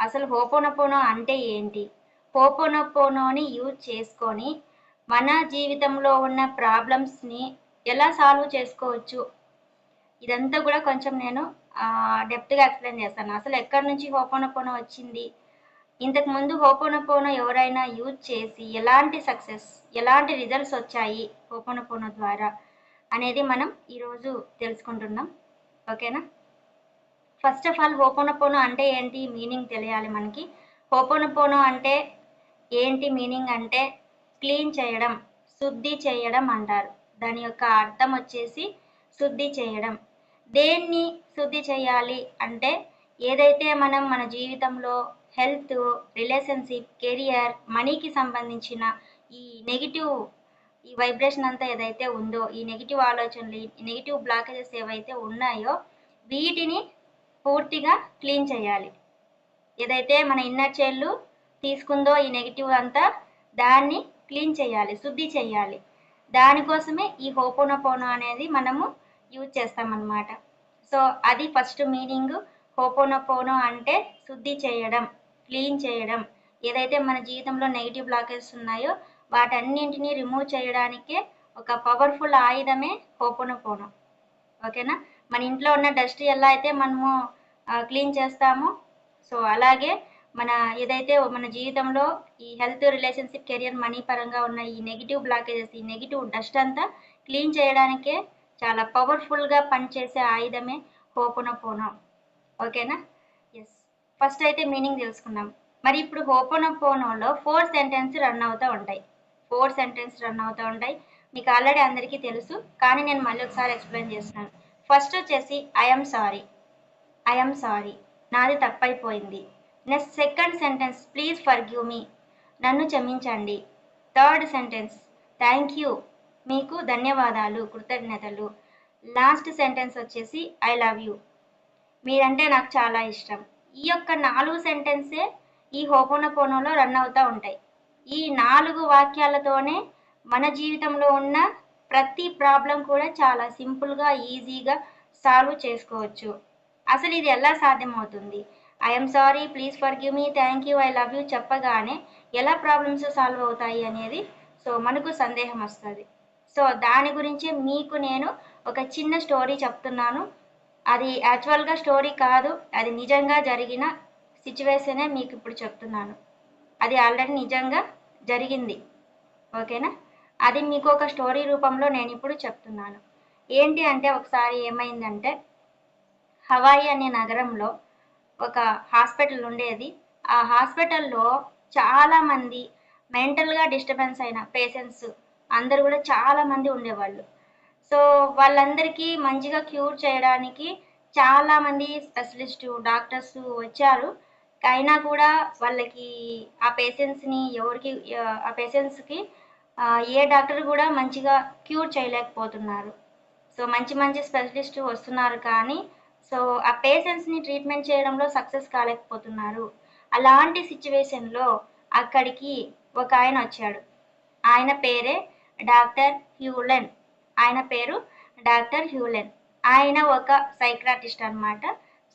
అసలు హోపోనోపోనో అంటే ఏంటి? హోపోనోపోనోని యూజ్ చేసుకొని మన జీవితంలో ఉన్న ప్రాబ్లమ్స్‌ని ఎలా సాల్వ్ చేసుకోవచ్చు? ఇదంతా కూడా కొంచెం నేను డెప్త్‌గా ఎక్స్‌ప్లెయిన్ చేస్తాను. అసలు ఎక్కడి నుంచి హోపోనోపోనో వచ్చింది? ఇంతకుముందు హోపోనోపోనో ఎవరైనా యూజ్ చేసి ఎలాంటి సక్సెస్, ఎలాంటి రిజల్ట్స్ వచ్చాయి హోపోనోపోనో ద్వారా అనేది మనం ఈరోజు తెలుసుకుంటున్నాం. ఓకేనా? ఫస్ట్ ఆఫ్ ఆల్ హోపోనోపోనో అంటే ఏంటి మీనింగ్ తెలియాలి మనకి. హోపోనోపోనో అంటే ఏంటి మీనింగ్ అంటే క్లీన్ చేయడం, శుద్ధి చేయడం అంటారు. దాని యొక్క అర్థం వచ్చేసి శుద్ధి చేయడం. దేన్ని శుద్ధి చేయాలి అంటే ఏదైతే మనం మన జీవితంలో హెల్త్, రిలేషన్‌షిప్, కెరియర్, మనీకి సంబంధించిన ఈ నెగెటివ్ ఈ వైబ్రేషన్ అంతా ఏదైతే ఉందో, ఈ నెగెటివ్ ఆలోచనలు, ఈ నెగెటివ్ బ్లాకేజెస్ ఏవైతే ఉన్నాయో వీటిని పూర్తిగా క్లీన్ చేయాలి. ఏదైతే మన ఇన్నర్ చైల్డ్ తీసుకుందో ఈ నెగెటివ్ అంతా దాన్ని క్లీన్ చేయాలి, శుద్ధి చేయాలి. దానికోసమే ఈ హోపోనోపోనో అనేది మనము యూజ్ చేస్తామన్నమాట. సో అది ఫస్ట్ మీనింగ్. హోపోనోపోనో అంటే శుద్ధి చేయడం, క్లీన్ చేయడం. ఏదైతే మన జీవితంలో నెగెటివ్ బ్లాకేజెస్ ఉన్నాయో వాటన్నింటినీ రిమూవ్ చేయడానికే ఒక పవర్ఫుల్ ఆయుధమే హోపోనోపోనో. ఓకేనా? మన ఇంట్లో ఉన్న డస్ట్ ఎలా అయితే మనము క్లీన్ చేస్తామో సో అలాగే మన ఏదైతే మన జీవితంలో ఈ హెల్త్, రిలేషన్‌షిప్, కెరియర్, మనీ పరంగా ఉన్న ఈ నెగెటివ్ బ్లాకేజెస్, ఈ నెగెటివ్ డస్ట్ అంతా క్లీన్ చేయడానికే చాలా పవర్‌ఫుల్‌గా పనిచేసే ఆయుధమే హోపోనోపోనో. ఓకేనా? యెస్. ఫస్ట్ అయితే మీనింగ్ తెలుసుకుందాం. మరి ఇప్పుడు హోపోనోపోనోలో 4 సెంటెన్స్ రన్ అవుతా ఉంటాయి. 4 సెంటెన్స్ రన్ అవుతా ఉంటాయి. మీకు ఆల్రెడీ అందరికీ తెలుసు. కానీ నేను మళ్ళీ ఒకసారి ఎక్స్‌ప్లెయిన్ చేస్తున్నాను. ఫస్ట్ వచ్చేసి I am sorry. I am sorry. నాది తప్పైపోయింది. Next second sentence please forgive మీ. నన్ను క్షమించండి. Third sentence thank you. మీకు ధన్యవాదాలు, కృతజ్ఞతలు. లాస్ట్ సెంటెన్స్ వచ్చేసి ఐ లవ్ యూ. మీరంటే నాకు చాలా ఇష్టం. ఈ యొక్క 4 సెంటెన్సే ఈ హోపోనోపోనోలో రన్ అవుతా ఉంటాయి. ఈ 4 వాక్యాలతోనే మన జీవితంలో ఉన్న ప్రతి ప్రాబ్లమ్ కూడా చాలా సింపుల్‌గా, ఈజీగా సాల్వ్ చేసుకోవచ్చు. అసలు ఇది ఎలా సాధ్యమవుతుంది? I am sorry, please forgive me, thank you, I love you చెప్పగానే ఎలా ప్రాబ్లమ్స్ సాల్వ్ అవుతాయి అనేది సో మనకు సందేహం వస్తది. సో దాని గురించి మీకు నేను ఒక చిన్న స్టోరీ చెప్తున్నాను. అది యాక్చువల్‌గా స్టోరీ కాదు. అది నిజంగా జరిగిన సిట్యుయేషనే మీకిప్పుడు చెప్తున్నాను. అది ఆల్రెడీ నిజంగా జరిగింది. ఓకేనా? అది మీకు ఒక స్టోరీ రూపంలో నేనిప్పుడు చెప్తున్నాను. ఏంటి అంటే ఒకసారి ఏమైందంటే హవాయి అనే నగరంలో ఒక హాస్పిటల్ ఉండేది. ఆ హాస్పిటల్‌లో చాలామంది మెంటల్‌గా డిస్టర్బెన్స్ అయిన పేషెంట్స్ అందరూ గూడా చాలామంది ఉండేవాళ్ళు. సో, వాళ్ళందరికీ మంచిగా క్యూర్ చేయడానికి చాలామంది స్పెషలిస్టు, డాక్టర్సు వచ్చారు. అయినా కూడా వాళ్ళకి ఆ పేషెంట్స్‌ని ఎవరికి ఆ పేషెంట్స్‌కి ఏ డాక్టర్ గూడా మంచిగా క్యూర్ చేయలేకపోతున్నారు. సో, మంచి మంచి స్పెషలిస్టు వస్తున్నారు కానీ, సో, ఆ పేషెంట్స్‌ని ట్రీట్మెంట్ చేయడంలో సక్సెస్ కాలేకపోతున్నారు. అలాంటి సిట్యుయేషన్‌లో అక్కడికి ఒకాయనొచ్చాడు. ఆయన పేరే డాక్టర్ హ్యూలెన్. ఆయన పేరు డాక్టర్ హ్యూలెన్. ఆయన ఒక సైకియాట్రిస్ట్ అన్నమాట.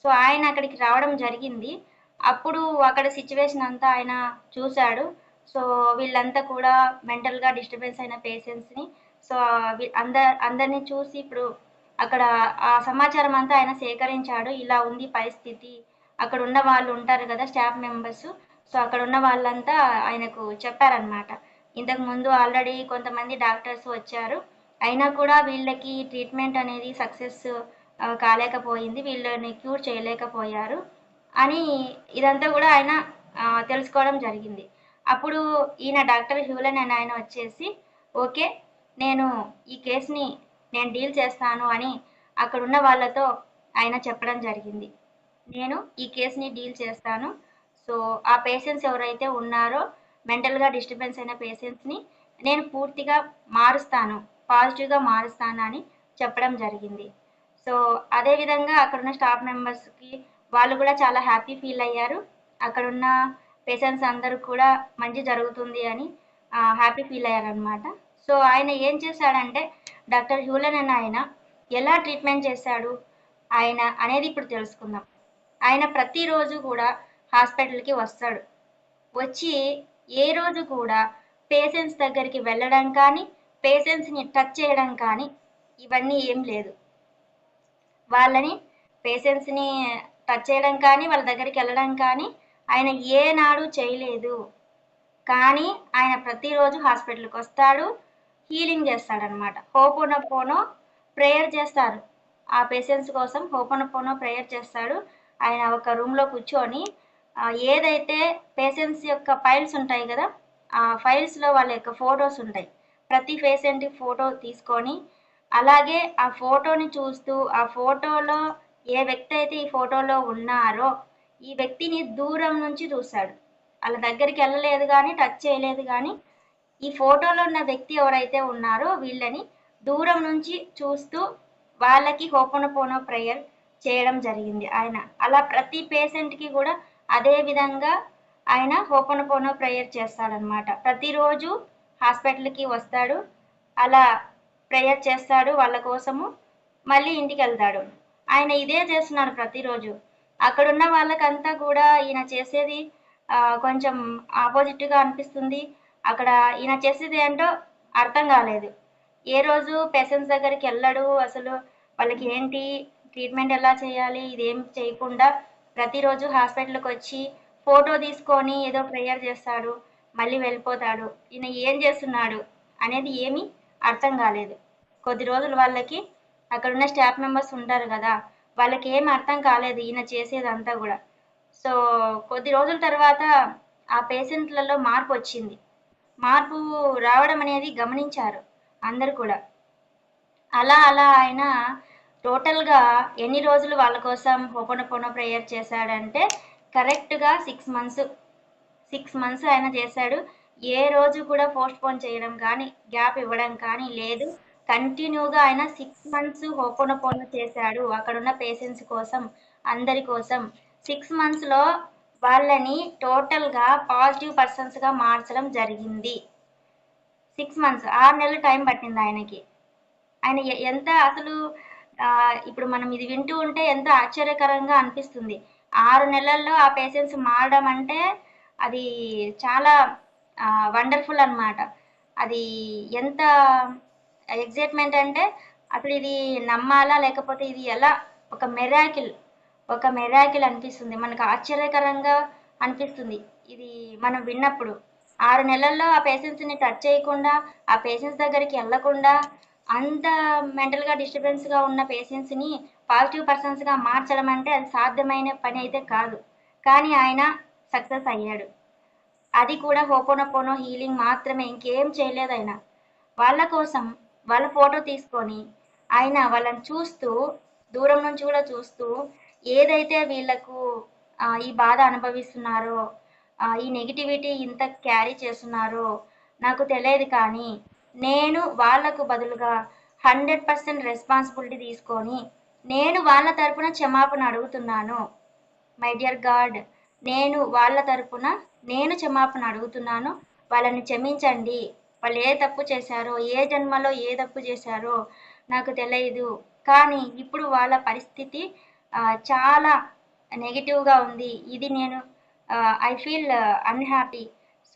సో, ఆయన అక్కడికి రావడం జరిగింది. అప్పుడు అక్కడ సిట్యుయేషన్ అంతా ఆయన చూసాడు. సో, వీళ్ళంతా కూడా మెంటల్‌గా డిస్టర్బెన్స్ అయిన పేషెంట్స్‌ని సో, అందరిని చూసి ఇప్పుడు అక్కడ ఆ సమాచారం అంతా ఆయన సేకరించాడు. ఇలా ఉంది పరిస్థితి. అక్కడున్న వాళ్ళు ఉంటారు గదా! Staff members. సో, అక్కడున్న వాళ్ళంతా ఆయనకు చెప్పారన్నమాట. ఇంతకుముందు ఆల్రెడీ కొంతమంది డాక్టర్స్ వచ్చారు. అయినా కూడా వీళ్ళకి ట్రీట్మెంట్ అనేది సక్సెస్ కాలేకపోయింది. వీళ్ళని క్యూర్ చేయలేకపోయారు అని ఇదంతా గూడా ఆయన తెలుసుకోవడం జరిగింది. అప్పుడు ఈయన డాక్టర్ హ్యూలెన్ అనే ఆయన వచ్చేసి, ఓకే. నేను ఈ కేస్‌ని నేను డీల్ చేస్తాను అని అక్కడున్న వాళ్ళతో ఆయన చెప్పడం జరిగింది. నేను ఈ కేస్‌ని డీల్ చేస్తాను. సో, ఆ పేషెంట్స్ ఎవరైతే ఉన్నారో మెంటల్‌గా డిస్టర్బెన్స్ అయిన పేషెంట్స్‌ని నేను పూర్తిగా మారుస్తాను. పాజిటివ్‌గా మారుస్తాను అని చెప్పడం జరిగింది. సో, అదే విధంగా అక్కడున్న స్టాఫ్ మెంబర్స్‌కి వాళ్ళు కూడా చాలా హ్యాపీ ఫీల్ అయ్యారు. అక్కడున్న పేషెంట్స్ అందరూ కూడా మంచి జరుగుతుంది అని హ్యాపీ ఫీల్ అయ్యారనమాట. సో, ఆయన ఏం చేశాడంటే డాక్టర్ హ్యూలెన్ అనే ఆయన ఎలా ట్రీట్మెంట్ చేశాడు ఆయన అనేది ఇప్పుడు తెలుసుకుందాం. ఆయన ప్రతిరోజు కూడా హాస్పిటల్కి వస్తాడు. వచ్చి ఏ రోజు కూడా పేషెంట్స్ దగ్గరికి వెళ్ళడం కానీ, పేషెంట్స్ని టచ్ చేయడం కానీ ఇవన్నీ ఏం లేదు. వాళ్ళని పేషెంట్స్ని టచ్ చేయడం కానీ, వాళ్ళ దగ్గరికి వెళ్ళడం కానీ ఆయన ఏనాడు చేయలేదు. కానీ ఆయన ప్రతిరోజు హాస్పిటల్కి వస్తాడు, హీలింగ్ చేస్తాడనమాట. హోపోనోపోనో ప్రేయర్ చేస్తారు. ఆ పేషెంట్స్ కోసం హోపోనోపోనో ప్రేయర్ చేస్తాడు. ఆయన ఒక రూమ్లో కూర్చొని ఏదైతే పేషెంట్స్ యొక్క ఫైల్స్ ఉంటాయి కదా, ఆ ఫైల్స్లో వాళ్ళ యొక్క ఫొటోస్ ఉంటాయి. ప్రతి పేషెంట్ ఫోటో తీసుకొని, అలాగే ఆ ఫోటోని చూస్తూ ఆ ఫోటోలో ఏ వ్యక్తి అయితే ఈ ఫోటోలో ఉన్నారో ఈ వ్యక్తిని దూరం నుంచి చూశాడు. వాళ్ళ దగ్గరికి వెళ్ళలేదు కానీ, టచ్ చేయలేదు కానీ, ఈ ఫోటోలో ఉన్న వ్యక్తి ఎవరైతే ఉన్నారో వీళ్ళని దూరం నుంచి చూస్తూ వాళ్ళకి హోపోనోపోనో ప్రేయర్ చేయడం జరిగింది ఆయన. అలా ప్రతి పేషెంట్కి కూడా అదే విధంగా ఆయన హోపోనోపోనో ప్రేయర్ చేస్తాడనమాట. ప్రతిరోజు హాస్పిటల్కి వస్తాడు, అలా ప్రేయర్ చేస్తాడు వాళ్ళ కోసము, మళ్ళీ ఇంటికి వెళ్తాడు. ఆయన ఇదే చేస్తున్నాడు ప్రతిరోజు. అక్కడున్న వాళ్ళకంతా కూడా ఈయన చేసేది కొంచెం ఆపోజిట్గా అనిపిస్తుంది. అక్కడ ఈయన చేసేది ఏంటో అర్థం కాలేదు. ఏ రోజు పేషెంట్స్ దగ్గరికి వెళ్ళడు, అసలు వాళ్ళకి ఏంటి ట్రీట్మెంట్ ఎలా చేయాలి ఇదేం చేయకుండా ప్రతిరోజు హాస్పిటల్కి వచ్చి ఫోటో తీసుకొని ఏదో ప్రేయర్ చేస్తాడు, మళ్ళీ వెళ్ళిపోతాడు. ఈయన ఏం చేస్తున్నాడు అనేది ఏమీ అర్థం కాలేదు. కొద్ది రోజులు వాళ్ళకి అక్కడున్న స్టాఫ్ మెంబర్స్ ఉంటారు కదా, వాళ్ళకి ఏం అర్థం కాలేదు ఈయన చేసేదంతా కూడా. సో కొద్ది రోజుల తర్వాత ఆ పేషెంట్లలో మార్పు వచ్చింది. మార్పు రావడం అనేది గమనించారు అందరు కూడా. అలా అలా ఆయన టోటల్గా ఎన్ని రోజులు వాళ్ళ కోసం హోపోనోపోనో ప్రేయర్ చేశాడంటే కరెక్ట్గా 6 మంత్స్ ఆయన చేశాడు. ఏ రోజు కూడా పోస్ట్ పోన్ చేయడం కానీ, గ్యాప్ ఇవ్వడం కానీ లేదు. కంటిన్యూగా ఆయన 6 మంత్స్ హోపోనోపోనో చేశాడు అక్కడున్న పేషెంట్స్ కోసం, అందరి కోసం. 6 మంత్స్లో వాళ్ళని టోటల్గా పాజిటివ్ పర్సన్స్గా మార్చడం జరిగింది. 6 మంత్స్ 6 నెలలు టైం పట్టింది ఆయనకి. ఆయన ఎంత అసలు ఇప్పుడు మనం ఇది వింటూ ఉంటే ఎంతో ఆశ్చర్యకరంగా అనిపిస్తుంది. 6 నెలల్లో ఆ పేషెంట్స్ మారడం అంటే అది చాలా వండర్ఫుల్ అన్నమాట. అది ఎంత ఎగ్జైట్మెంట్ అంటే అసలు ఇది నమ్మాలా లేకపోతే ఇది ఎలా ఒక మెరాకిల్ అనిపిస్తుంది. మనకు ఆశ్చర్యకరంగా అనిపిస్తుంది ఇది మనం విన్నప్పుడు. 6 నెలల్లో ఆ పేషెంట్స్ని టచ్ చేయకుండా, ఆ పేషెంట్స్ దగ్గరికి వెళ్ళకుండా, అంత మెంటల్గా డిస్టర్బెన్స్గా ఉన్న పేషెంట్స్ని పాజిటివ్ పర్సన్స్గా మార్చడం అంటే అది సాధ్యమైన పని అయితే కాదు. కానీ ఆయన సక్సెస్ అయ్యాడు. అది కూడా హోపోనోపోనో హీలింగ్ మాత్రమే, ఇంకేం చేయలేదు ఆయన. వాళ్ళ కోసం వాళ్ళ ఫోటో తీసుకొని ఆయన వాళ్ళని చూస్తూ, దూరం నుంచి కూడా చూస్తూ, ఏదైతే వీళ్ళకు ఈ బాధ అనుభవిస్తున్నారో, ఈ నెగిటివిటీ ఇంత క్యారీ చేస్తున్నారో నాకు తెలియదు, కానీ నేను వాళ్ళకు బదులుగా 100% రెస్పాన్సిబిలిటీ తీసుకొని నేను వాళ్ళ తరపున క్షమాపణ అడుగుతున్నాను. మై డియర్ గాడ్, నేను వాళ్ళ తరపున నేను క్షమాపణ అడుగుతున్నాను. వాళ్ళని క్షమించండి. వాళ్ళు ఏ తప్పు చేశారో, ఏ జన్మలో ఏ తప్పు చేశారో నాకు తెలియదు, కానీ ఇప్పుడు వాళ్ళ పరిస్థితి చాలా నెగిటివ్గా ఉంది. ఇది నేను ఐ ఫీల్ అన్హ్యాపీ.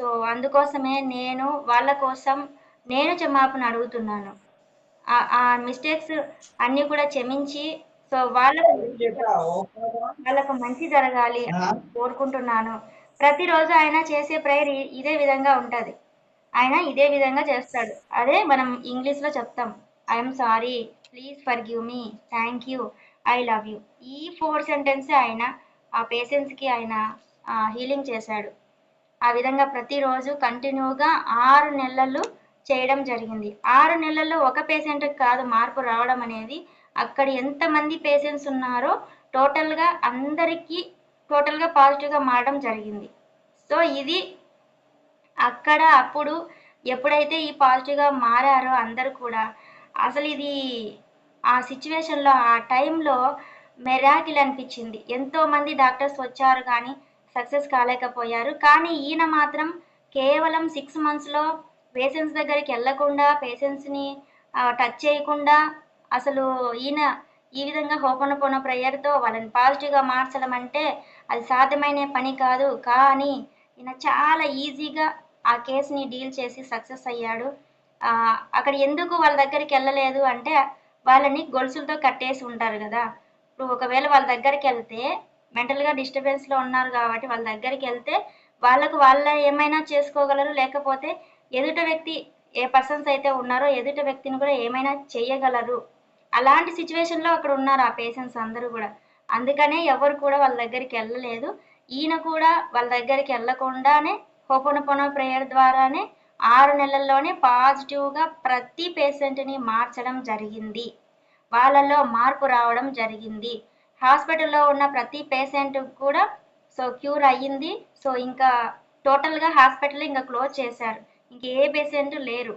సో అందుకోసమే నేను వాళ్ళ కోసం నేను క్షమాపణ అడుగుతున్నాను. ఆ మిస్టేక్స్ అన్నీ కూడా క్షమించి, సో వాళ్ళకు మంచి జరగాలి అని కోరుకుంటున్నాను. ప్రతిరోజు ఆయన చేసే ప్రేయర్ ఇదే విధంగా ఉంటుంది. ఆయన ఇదే విధంగా చేస్తాడు. అదే మనం ఇంగ్లీష్లో చెప్తాం, I'm sorry, please forgive me, thank you, I love you. ఈ 4 సెంటెన్స్ ఆయన ఆ పేషెంట్స్కి ఆయన హీలింగ్ చేశాడు. ఆ విధంగా ప్రతిరోజు కంటిన్యూగా 6 నెలలు చేయడం జరిగింది. 6 నెలల్లో ఒక పేషెంట్కి కాదు మార్పు రావడం అనేది, అక్కడ ఎంతమంది పేషెంట్స్ ఉన్నారో టోటల్గా అందరికీ టోటల్గా పాజిటివ్గా మారడం జరిగింది. సో ఇది అక్కడ అప్పుడు ఎప్పుడైతే ఈ పాజిటివ్గా మారారో అందరూ కూడా, అసలు ఇది ఆ సిచ్యువేషన్లో ఆ టైంలో మెరాకిల్ అనిపించింది. ఎంతోమంది డాక్టర్స్ వచ్చారు కానీ సక్సెస్ కాలేకపోయారు. కానీ ఈయన మాత్రం కేవలం 6 మంత్స్లో పేషెంట్స్ దగ్గరికి వెళ్ళకుండా, పేషెంట్స్ని టచ్ చేయకుండా, అసలు ఈయన ఈ విధంగా హోపోనోపోనో ప్రేయర్తో వాళ్ళని పాజిటివ్గా మార్చడం అంటే అది సాధ్యమైన పని కాదు. కానీ ఈయన చాలా ఈజీగా ఆ కేస్‌ని డీల్ చేసి సక్సెస్ అయ్యాడు. అక్కడ ఎందుకు వాళ్ళ దగ్గరికెళ్ళలేదు అంటే, వాళ్ళని గొలుసులతో కట్టేసి ఉంటారు గదా! ఇప్పుడు ఒకవేళ వాళ్ళ దగ్గరికెళ్తే మెంటల్‌గా డిస్టర్బెన్స్‌లో ఉన్నారు గాబట్టి వాళ్ళ దగ్గరికెళ్తే వాళ్ళకు వాళ్ళే ఏమైనా చేసుకోగలరు. లేకపోతే ఎదుట వ్యక్తి ఏ పర్సన్స్ అయితే ఉన్నారో ఎదుట వ్యక్తిని కూడా ఏమైనా చెయ్యగలరు. అలాంటి సిట్యుయేషన్‌లో అక్కడ ఉన్నారు ఆ పేషెంట్స్ అందరూ గూడా. అందుకనే ఎవరు కూడా వాళ్ళ దగ్గరికెళ్ళలేదు. ఈయన కూడా వాళ్ళ దగ్గరికెళ్ళకుండానే హోపోనోపోనో ప్రేయర్ ద్వారానే 6 నెలల్లోనే పాజిటివ్‌గా ప్రతి పేషెంట్‌ని మార్చడం జరిగింది. వాళ్ళలో మార్పు రావడం జరిగింది. హాస్పిటల్‌లో ఉన్న ప్రతి పేషెంట్‌కి కూడా క్యూర్ అయ్యింది. ఇంకా టోటల్‌గా హాస్పిటల్ ఇంక క్లోజ్ చేశారు. ఇంక ఏ పేషెంట్ లేరు.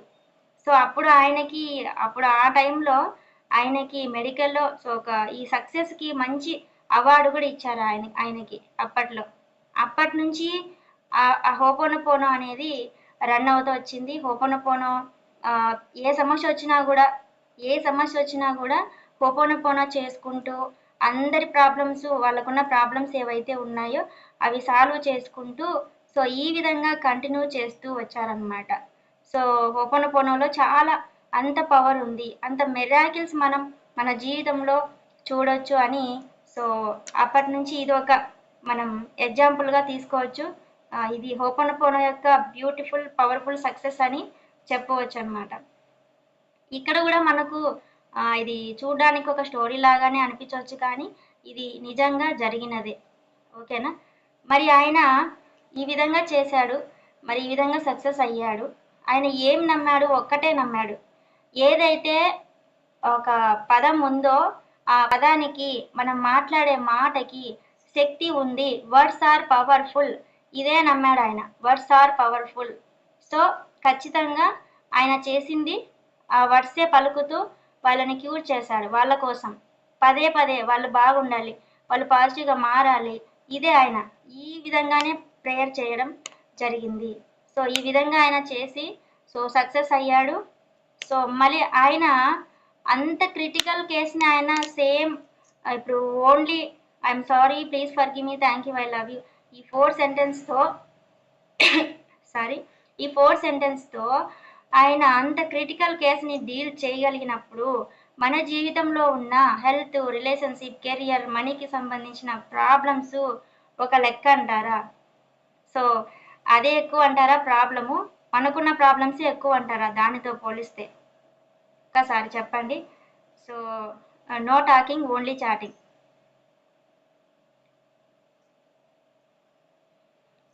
అప్పుడు ఆ టైంలో ఆయనకి మెడికల్‌లో ఈ సక్సెస్‌కి మంచి అవార్డ్ కూడా ఇచ్చారు ఆయనకి అప్పట్లో. అప్పటినుంచి ఆ హోపోనోపోనో అనేది రన్ అవుతూ వచ్చింది. హోపోనోపోనో ఆహ్, ఏ సమస్యొచ్చినా గూడా హోపోనోపోనో చేసుకుంటూ అందరి వాళ్ళకున్న ప్రాబ్లమ్స్ ఏవైతే ఉన్నాయో అవి సాల్వ్ చేసుకుంటూ ఈ విధంగా కంటిన్యూ చేస్తూ వచ్చారనమాట. హోపోనోపోనోలో చాలా అంత పవర్ ఉంది. అంత మిరాకిల్స్ మనం మన జీవితంలో చూడొచ్చు అని సో, అప్పటినుంచి ఇదొక మనం ఎగ్జాంపుల్‌గా తీసుకోవచ్చు. ఇది హోపోనోపోనో యొక్క బ్యూటిఫుల్, పవర్‌ఫుల్ సక్సెస్ అని చెప్పవచ్చనమాట. ఇక్కడ గూడా మనకు ఇది చూడ్డానికి ఒక స్టోరీ లాగానే అనిపించొచ్చు కానీ, ఇది నిజంగా జరిగినదే. ఓకేనా? మరి ఆయన ఈ విధంగా చేశాడు. మరి ఈ విధంగా సక్సెస్ అయ్యాడు. ఆయన ఏం నమ్మాడు? ఒక్కటే నమ్మాడు. ఏదైతే ఒక పదం ఉందో, ఆ పదానికి మనం మాట్లాడే మాటకి శక్తి ఉంది. Words are powerful. ఇదే నమ్మాడాయన. Words are powerful. సో, ఖచ్చితంగా ఆయన చేసింది ఆ వర్డ్సే పలుకుతూ వాళ్ళని క్యూర్ చేశాడు వాళ్ళ కోసం. పదే పదే వాళ్ళు బాగుండాలి. వాళ్ళు పాజిటివ్‌గా మారాలి. ఇదే ఆయన. ఈ విధంగానే ప్రేయర్ చేయడం జరిగింది. ఈ విధంగా ఆయన చేసి సక్సెస్ అయ్యాడు. మళ్ళీ ఆయన అంత క్రిటికల్ కేస్‌ని ఆయన ఇప్పుడు only I'm sorry, please forgive me, thank you, I love you ఈ 4 సెంటెన్స్‌తో సారీ ఈ 4 సెంటెన్స్‌తో ఆయన అంత క్రిటికల్ కేస్‌ని డీల్ చేయగలిగినప్పుడు మన జీవితంలో ఉన్న హెల్త్, రిలేషన్‌షిప్, కెరియర్, మనీకి సంబంధించిన ప్రాబ్లమ్స్ ఒక లెక్క అంటారా? సో, అదే ఎక్కువంటారా ప్రాబ్లము? మనకున్న ప్రాబ్లమ్సే ఎక్కువంటారా దానితో పోలిస్తే? ఒక్కసారి చెప్పండి. So, no talking, only chatting.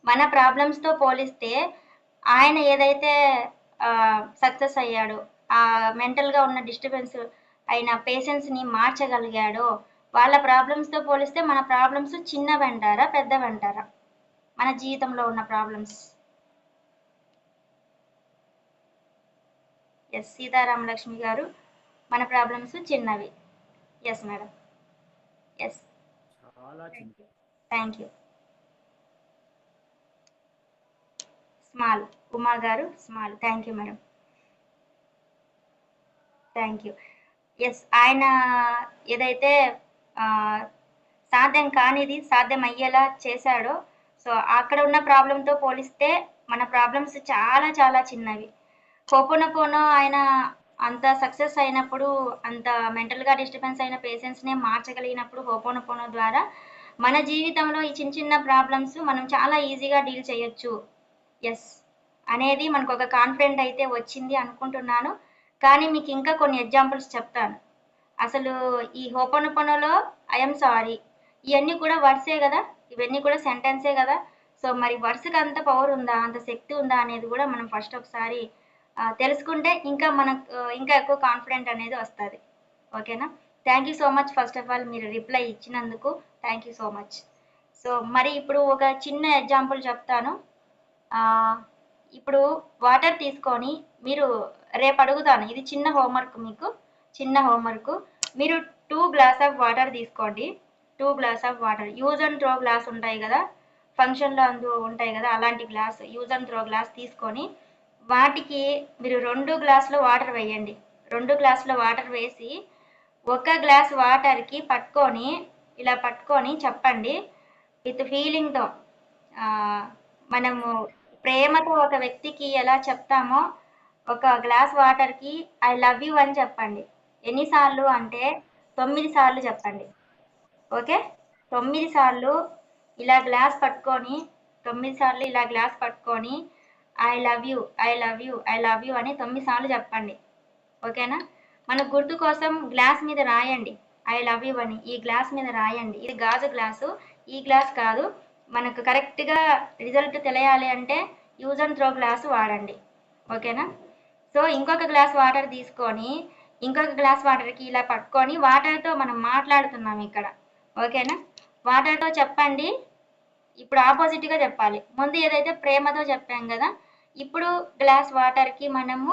మన ప్రాబ్లమ్స్‌తో పోలిస్తే ఆయన ఏదైతే సక్సెస్ అయ్యాడో, మెంటల్‌గా ఉన్న డిస్టర్బెన్స్ అయిన పేషెంట్స్‌ని మార్చగలిగాడో, వాళ్ళ ప్రాబ్లమ్స్‌తో పోలిస్తే మన ప్రాబ్లమ్స్ చిన్నవంటారా? పెద్దవంటారా? మన జీవితంలో ఉన్న ప్రాబ్లమ్స్. యెస్. సీతారామలక్ష్మి గారు. మన ప్రాబ్లమ్స్ చిన్నవి. Yes madam. యెస్. చాలా చిన్నవి. Thank you. స్మాల్. ఉమా గారు small. Thank you madam. Thank you. Yes. ఆయన ఏదైతే ఆహ్, సాధ్యం కానిది సాధ్యమయ్యేలా చేశాడో, అక్కడ ఉన్న ప్రాబ్లమ్‌తో పోలిస్తే మన ప్రాబ్లమ్స్ చాలా చాలా చిన్నవి. హోపోనోపోనో ఆయన అంత సక్సెస్ అయినప్పుడు, అంత మెంటల్‌గా డిస్టర్బెన్స్ అయిన పేషెంట్స్‌నే మార్చగలిగినప్పుడు హోపోనోపోనో ద్వారా, మన జీవితంలో ఈ చిన్న చిన్న ప్రాబ్లమ్స్ మనం చాలా ఈజీగా డీల్ చేయొచ్చు. యెస్. అనేది మనకొక కాన్ఫిడెంట్ అయితే వచ్చింది అనుకుంటున్నాను. కానీ మీకింకా కొన్ని ఎగ్జాంపుల్స్ చెప్తాను. అసలు ఈ హోపోనోపోనోలో ఐ యామ్ సారీ ఇయన్నీ కూడా వర్డ్సే గదా! ఇవన్నీ కూడా సెంటెన్సే గదా! మరి వర్డ్స్‌కి అంత పవర్ ఉందా? అంత శక్తి ఉందా? అనేది గూడా మనం ఫస్ట్ ఒకసారి తెలుసుకుంటే ఇంకా మనకు ఇంకా ఎక్కువ కాన్ఫిడెంట్ అనేది వస్తది. ఓకేనా? Thank you so much first of all మీరు రిప్లై ఇచ్చినందుకు. Thank you so much. మరి ఇప్పుడు ఒక చిన్న ఎగ్జాంపుల్ చెప్తాను. ఆహ్, ఇప్పుడు వాటర్ తీసుకొని మీరు రేపడుగుతాను. ఇది చిన్న హోంవర్క్ మీకు. చిన్న హోంవర్క్. మీరు 2 గ్లాస్ ఆఫ్ వాటర్ తీసుకోండి. 2 glass of water. Use and throw glass ఉంటాయి గదా! ఫంక్షన్‌లో ఉంటాయి గదా! అలాంటి glass use and throw glass తీసుకొని, వాటికి మీరు 2 గ్లాసుల వాటర్ వేయండి. 2 గ్లాసుల వాటర్ వేసి, ఒక గ్లాస్ వాటర్‌కి ఇలా పట్టుకొని చెప్పండి. విత్ ఫీలింగ్తో మనము ప్రేమతో ఒక వ్యక్తికి ఎలా చెప్తామో ఒక గ్లాస్ వాటర్కి ఐ లవ్ యూ అని చెప్పండి. ఎన్నిసార్లు అంటే 9 సార్లు చెప్పండి. ఓకే, 9 సార్లు ఇలా గ్లాస్ పట్టుకొని 9 సార్లు ఇలా గ్లాస్ పట్టుకొని I love you, I love you, I love you అని 9 సార్లు చెప్పండి. ఓకేనా? మన గుర్తు కోసం గ్లాస్ మీద రాయండి ఐ లవ్ యూ అని. ఈ గ్లాస్ మీద రాయండి. ఇది గాజు గ్లాసు, ఈ గ్లాస్ కాదు. మనకు కరెక్ట్గా రిజల్ట్ తెలియాలి అంటే యూజ్ అండ్ త్రో గ్లాసు వాడండి. ఓకేనా? సో ఇంకొక గ్లాస్ వాటర్ తీసుకొని ఇంకొక గ్లాస్ వాటర్కి ఇలా పట్టుకొని వాటర్తో మనం మాట్లాడుతున్నాం ఇక్కడ. ఓకేనా? వాటర్తో చెప్పండి. ఇప్పుడు ఆపోజిట్గా చెప్పాలి. ముందు ఏదైతే ప్రేమతో చెప్పాం కదా, ఇప్పుడు గ్లాస్ వాటర్కి మనము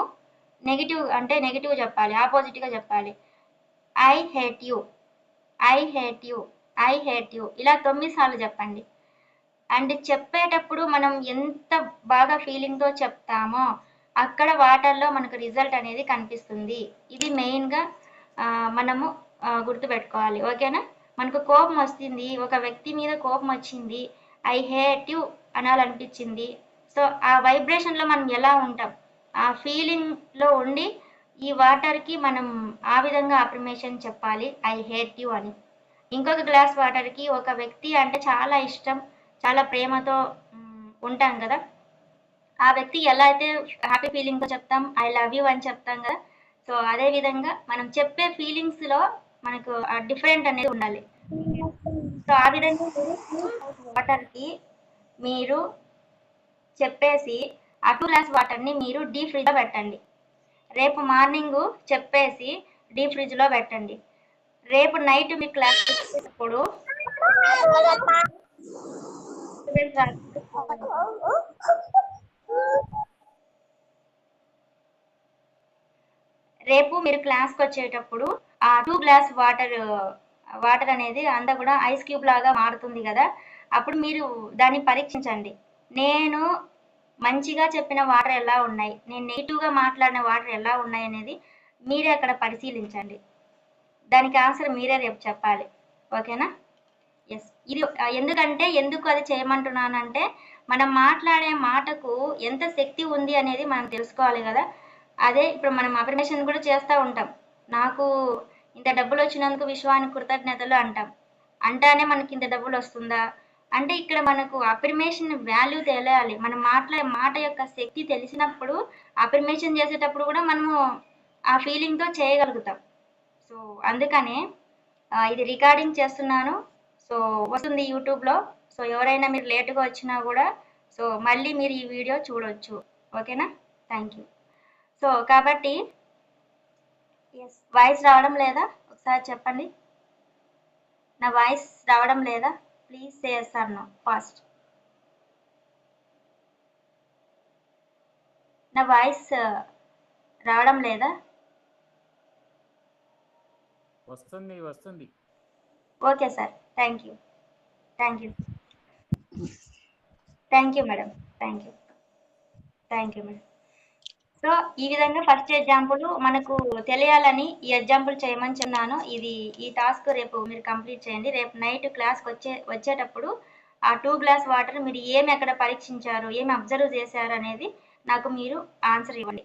నెగిటివ్ అంటే నెగిటివ్ చెప్పాలి, ఆపోజిట్గా చెప్పాలి. I hate you, I hate you, I hate you ఇలా 9 సార్లు చెప్పండి. అండ్ చెప్పేటప్పుడు మనం ఎంత బాగా ఫీలింగ్తో చెప్తామో అక్కడ వాటర్లో మనకు రిజల్ట్ అనేది కనిపిస్తుంది. ఇది మెయిన్గా మనము గుర్తుపెట్టుకోవాలి. ఓకేనా? మనకు కోపం వస్తుంది, ఒక వ్యక్తి మీద కోపం వచ్చింది, ఐ హేట్ యూ అనాలనిపించింది. సో ఆ వైబ్రేషన్లో మనం ఎలా ఉంటాం, ఆ ఫీలింగ్లో ఉండి ఈ వాటర్కి మనం ఆ విధంగా అఫర్మేషన్ చెప్పాలి, ఐ హేట్ యూ అని. ఇంకొక గ్లాస్ వాటర్కి ఒక వ్యక్తి అంటే చాలా ఇష్టం, చాలా ప్రేమతో ఉంటాం కదా, ఆ వ్యక్తి ఎలా అయితే హ్యాపీ ఫీలింగ్తో చెప్తాం ఐ లవ్ యూ అని చెప్తాం కదా, సో అదే విధంగా మనం చెప్పే ఫీలింగ్స్లో మనకు ఆ డిఫరెంట్ అనేది ఉండాలి. సో ఆ విధంగా వాటర్కి మీరు చెప్పేసి ఆ 2 గ్లాస్ వాటర్ని మీరు డీప్ ఫ్రిడ్జ్లో పెట్టండి. రేపు మార్నింగ్ చెప్పేసి డీప్ ఫ్రిడ్జ్లో పెట్టండి. రేపు నైట్ మీ క్లాస్ వచ్చేటప్పుడు రేపు మీరు క్లాస్కి వచ్చేటప్పుడు ఆ 2 గ్లాస్ వాటర్ అనేది అంతా కూడా ఐస్ క్యూబ్ లాగా మారుతుంది కదా, అప్పుడు మీరు దాన్ని పరీక్షించండి. నేను మంచిగా చెప్పిన వాటర్ ఎలా ఉన్నాయి, నేను నెగిటివ్గా మాట్లాడిన వాటర్ ఎలా ఉన్నాయి అనేది మీరే అక్కడ పరిశీలించండి. దానికి ఆన్సర్ మీరే రేపు చెప్పాలి. ఓకేనా? ఎస్, ఇది ఎందుకంటే ఎందుకు అది చేయమంటున్నానంటే మనం మాట్లాడే మాటకు ఎంత శక్తి ఉంది అనేది మనం తెలుసుకోవాలి కదా. అదే ఇప్పుడు మనం అఫర్మేషన్ కూడా చేస్తూ ఉంటాం. నాకు ఇంత డబ్బులు వచ్చినందుకు విశ్వానికి కృతజ్ఞతలు అంటాం. అంటానే మనకి ఇంత డబ్బులు వస్తుందా అంటే ఇక్కడ మనకు అఫర్మేషన్ వాల్యూ తెలియాలి. మనం మాట్లాడే మాట యొక్క శక్తి తెలిసినప్పుడు అఫర్మేషన్ చేసేటప్పుడు కూడా మనము ఆ ఫీలింగ్తో చేయగలుగుతాం. సో అందుకనే ఇది రికార్డింగ్ చేస్తున్నాను. సో వస్తుంది యూట్యూబ్లో. సో ఎవరైనా మీరు లేటుగా వచ్చినా కూడా సో మళ్ళీ మీరు ఈ వీడియో చూడొచ్చు. ఓకేనా? Thank you. సో కాబట్టి ఎస్, వాయిస్ రావడం లేదా ఒకసారి చెప్పండి. నా వాయిస్ రావడం లేదా? Please say yes or no fast. నా వాయిస్ రావడం లేదా? వస్తుంది వస్తుంది. Okay sir, thank you, thank you, thank you madam, thank you, thank you madam. So ఈ విధంగా ఫస్ట్ ఎగ్జాంపుల్ మనకు తెలియాలని ఈ ఎగ్జాంపుల్ చేయమని చెన్నాను. ఈ టాస్క్ రేపు మీరు కంప్లీట్ చేయండి. రేపు నైట్ క్లాస్కి వచ్చేటప్పుడు ఆ 2 గ్లాస్ వాటర్ మీరు ఏమి ఎక్కడ పరీక్షించారు, ఏమి అబ్జర్వ్ చేశారు అనేది నాకు మీరు ఆన్సర్ ఇవ్వండి.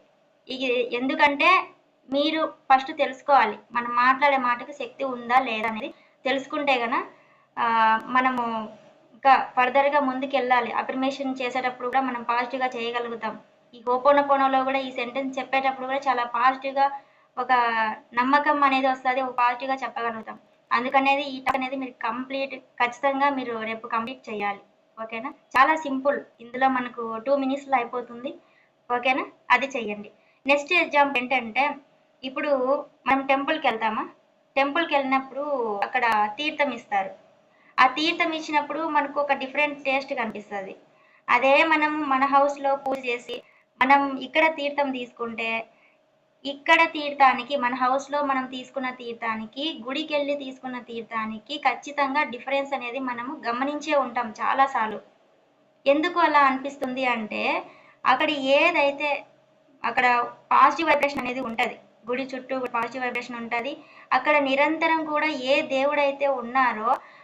ఇది ఎందుకంటే మీరు ఫస్ట్ తెలుసుకోవాలి మనం మాట్లాడే మాటకు శక్తి ఉందా లేదా అనేది. తెలుసుకుంటే గన మనము ఇంకా ఫర్దర్గా ముందుకు వెళ్ళాలి. అఫర్మేషన్ చేసేటప్పుడు కూడా మనం పాజిటివ్గా చేయగలుగుతాం. ఈ హోపోనోపోనోలో కూడా ఈ సెంటెన్స్ చెప్పేటప్పుడు కూడా చాలా పాజిటివ్గా ఒక నమ్మకం అనేది వస్తుంది, ఒక పాజిటివ్గా చెప్పగలుగుతాం. అందుకనేది ఈ టాక్ అనేది మీరు ఖచ్చితంగా మీరు రేపు కంప్లీట్ చేయాలి. ఓకేనా? చాలా సింపుల్, ఇందులో మనకు 2 మినిట్స్లో అయిపోతుంది. ఓకేనా? అది చెయ్యండి. నెక్స్ట్ ఎగ్జాంపుల్ ఏంటంటే ఇప్పుడు మనం టెంపుల్కి వెళ్తామా, టెంపుల్కి వెళ్ళినప్పుడు అక్కడ తీర్థం ఇస్తారు. ఆ తీర్థం ఇచ్చినప్పుడు మనకు ఒక డిఫరెంట్ టేస్ట్ కనిపిస్తుంది. అదే మనం మన హౌస్లో పూజ చేసి మనం ఇక్కడ తీర్థం తీసుకుంటే ఇక్కడ తీర్థానికి మన హౌస్లో మనం తీసుకున్న తీర్థానికి గుడికి వెళ్ళి తీసుకున్న తీర్థానికి ఖచ్చితంగా డిఫరెన్స్ అనేది మనము గమనించే ఉంటాం చాలాసార్లు. ఎందుకు అలా అనిపిస్తుంది అంటే అక్కడ ఏదైతే అక్కడ పాజిటివ్ వైబ్రేషన్ అనేది ఉంటుంది, గుడి చుట్టూ పాజిటివ్ వైబ్రేషన్ ఉంటుంది. అక్కడ నిరంతరం కూడా ఏ దేవుడైతే ఉన్నారో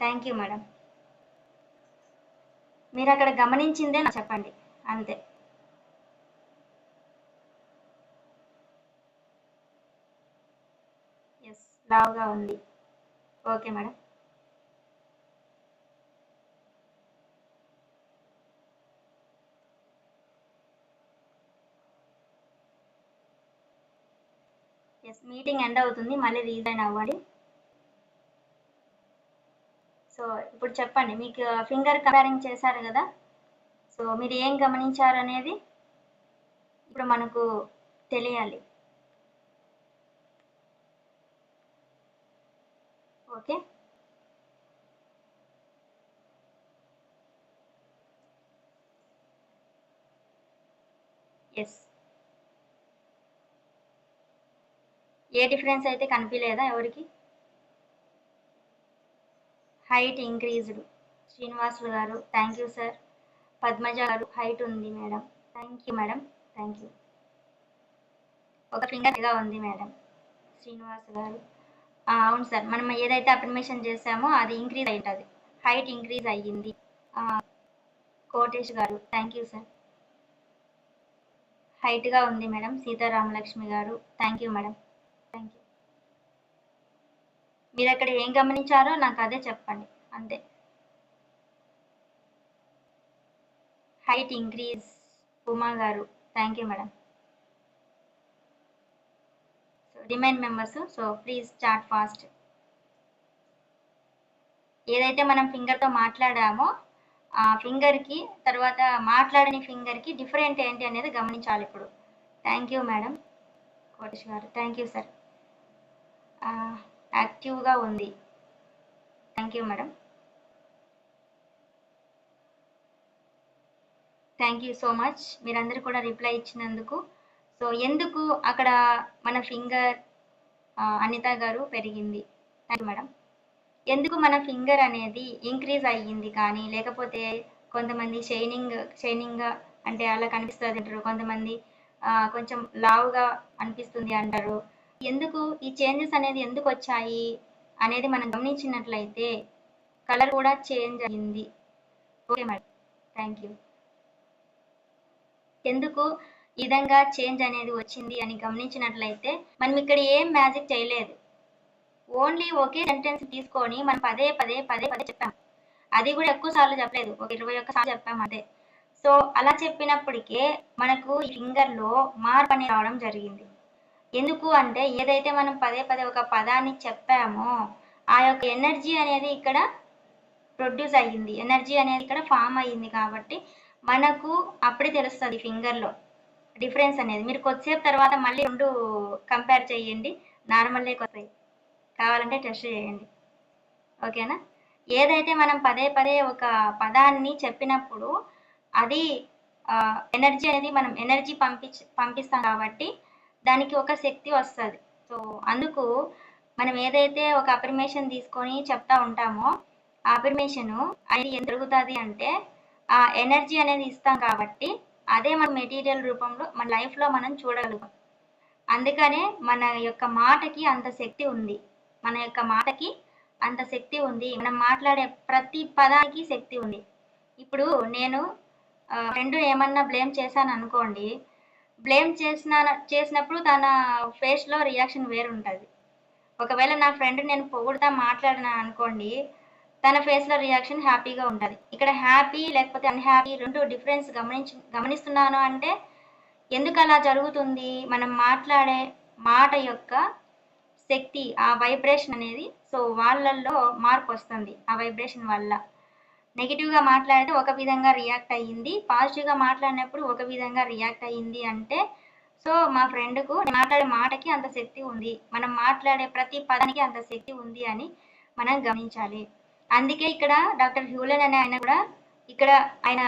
థ్యాంక్ యూ మేడం. మీరు అక్కడ గమనించిందే నాకు చెప్పండి అంతే. ఎస్, లావుగా ఉంది. Okay madam. Yes, meeting end అవుతుంది, మళ్ళీ రీజైన్ అవ్వాలి. సో ఇప్పుడు చెప్పండి, మీకు ఫింగర్ కంపేరింగ్ చేశారు కదా, సో మీరు ఏం గమనించారు అనేది ఇప్పుడు మనకు తెలియాలి. Okay, yes. ఏ డిఫరెన్స్ అయితే కనిపించలేదా ఎవరికి? Height increased. శ్రీనివాసులు గారు థ్యాంక్ యూ సార్. పద్మజ గారు హైట్ ఉంది madam. Thank you madam, thank you. ఒక ఫింగర్గా ఉంది మేడం. శ్రీనివాస్ గారు అవును సార్, మనం ఏదైతే అఫర్మేషన్ చేసామో అది ఇంక్రీజ్ అయి ఉంటుంది, హైట్ ఇంక్రీజ్ అయ్యింది. కోటేష్ గారు థ్యాంక్ యూ సార్. హైట్గా ఉంది మేడం. సీతారామలక్ష్మి గారు thank you madam, thank you. మీరు అక్కడ ఏం గమనించారో నాకు అదే చెప్పండి అంతే. Height increase. ఉమా గారు thank you madam. So remain members, so please chat fast. ఏదైతే మనం ఫింగర్తో మాట్లాడామో ఆ ఫింగర్కి తర్వాత మాట్లాడని ఫింగర్కి డిఫరెంట్ ఏంటి అనేది గమనించాలి ఇప్పుడు. Thank you madam. కోటేష్ గారు థ్యాంక్ యూ సార్. యాక్టివ్గా ఉంది. Thank you madam, thank you so much. మీరందరూ కూడా రిప్లై ఇచ్చినందుకు. సో ఎందుకు అక్కడ మన ఫింగర్ అనిత గారు పెరిగింది. Thank you madam. ఎందుకు మన ఫింగర్ అనేది ఇంక్రీజ్ అయ్యింది కానీ లేకపోతే కొంతమంది షైనింగ్ అంటే అలా కనిపిస్తుంది అంటారు, కొంతమంది కొంచెం లావుగా అనిపిస్తుంది అంటారు. ఎందుకు ఈ చేంజెస్ అనేది ఎందుకు వచ్చాయి అనేది మనం గమనించినట్లయితే కలర్ కూడా చేంజ్ అయ్యింది. Okay madam, thank you. ఎందుకు ఈ విధంగా చేంజ్ అనేది వచ్చింది అని గమనించినట్లయితే మనం ఇక్కడ ఏం మ్యాజిక్ చేయలేదు, ఓన్లీ ఒకే సెంటెన్స్ తీసుకొని మనం పదే పదే పదే పదే చెప్పాం. అది కూడా ఎక్కువ సార్లు చెప్పలేదు, ఒక 21 సార్లు చెప్పాం అదే. సో అలా చెప్పినప్పటికే మనకు ఈ ఫింగర్లో మార్పు అనేది రావడం జరిగింది. ఎందుకు అంటే ఏదైతే మనం పదే పదే ఒక పదాన్ని చెప్పామో ఆ యొక్క ఎనర్జీ అనేది ఇక్కడ ప్రొడ్యూస్ అయ్యింది, ఎనర్జీ అనేది ఇక్కడ ఫామ్ అయ్యింది కాబట్టి మనకు అప్పుడే తెలుస్తుంది ఫింగర్లో డిఫరెన్స్ అనేది. మీరు కొద్దిసేపు తర్వాత మళ్ళీ రెండు కంపేర్ చేయండి, నార్మల్లోకి వస్తాయి, కావాలంటే టెస్ట్ చేయండి. ఓకేనా? ఏదైతే మనం పదే పదే ఒక పదాన్ని చెప్పినప్పుడు అది ఎనర్జీ అనేది మనం ఎనర్జీ పంపిస్తాం కాబట్టి దానికి ఒక శక్తి వస్తుంది. సో అందుకు మనం ఏదైతే ఒక అఫర్మేషన్ తీసుకొని చెప్తా ఉంటామో ఆ అఫర్మేషన్ అది ఏం జరుగుతుంది అంటే ఆ ఎనర్జీ అనేది ఇస్తాం కాబట్టి అదే మన మెటీరియల్ రూపంలో మన లైఫ్లో మనం చూడగలుగుతాం. అందుకనే మన యొక్క మాటకి అంత శక్తి ఉంది, మన యొక్క మాటకి అంత శక్తి ఉంది, మనం మాట్లాడే ప్రతి పదానికి శక్తి ఉంది. ఇప్పుడు నేను ఫ్రెండ్ ఏమన్నా బ్లేమ్ చేశాను అనుకోండి, బ్లేమ్ చేసినప్పుడు తన ఫేస్లో రియాక్షన్ వేరు ఉంటుంది. ఒకవేళ నా ఫ్రెండ్ నేను పొగుడుతా మాట్లాడినా అనుకోండి, తన ఫేస్లో రియాక్షన్ హ్యాపీగా ఉంటుంది. ఇక్కడ హ్యాపీ లేకపోతే అన్హ్యాపీ రెండు డిఫరెన్స్ గమనిస్తున్నాను అంటే ఎందుకు అలా జరుగుతుంది, మనం మాట్లాడే మాట యొక్క శక్తి, ఆ వైబ్రేషన్ అనేది, సో వాళ్ళల్లో మార్పు వస్తుంది ఆ వైబ్రేషన్ వల్ల. నెగిటివ్గా మాట్లాడితే ఒక విధంగా రియాక్ట్ అయ్యింది, పాజిటివ్గా మాట్లాడినప్పుడు ఒక విధంగా రియాక్ట్ అయ్యింది అంటే సో మా ఫ్రెండ్కు మాట్లాడే మాటకి అంత శక్తి ఉంది, మనం మాట్లాడే ప్రతి పదానికి అంత శక్తి ఉంది అని మనం గమనించాలి. అందుకే ఇక్కడ డాక్టర్ హ్యూలెన్ అనే ఆయన కూడా ఇక్కడ ఆయన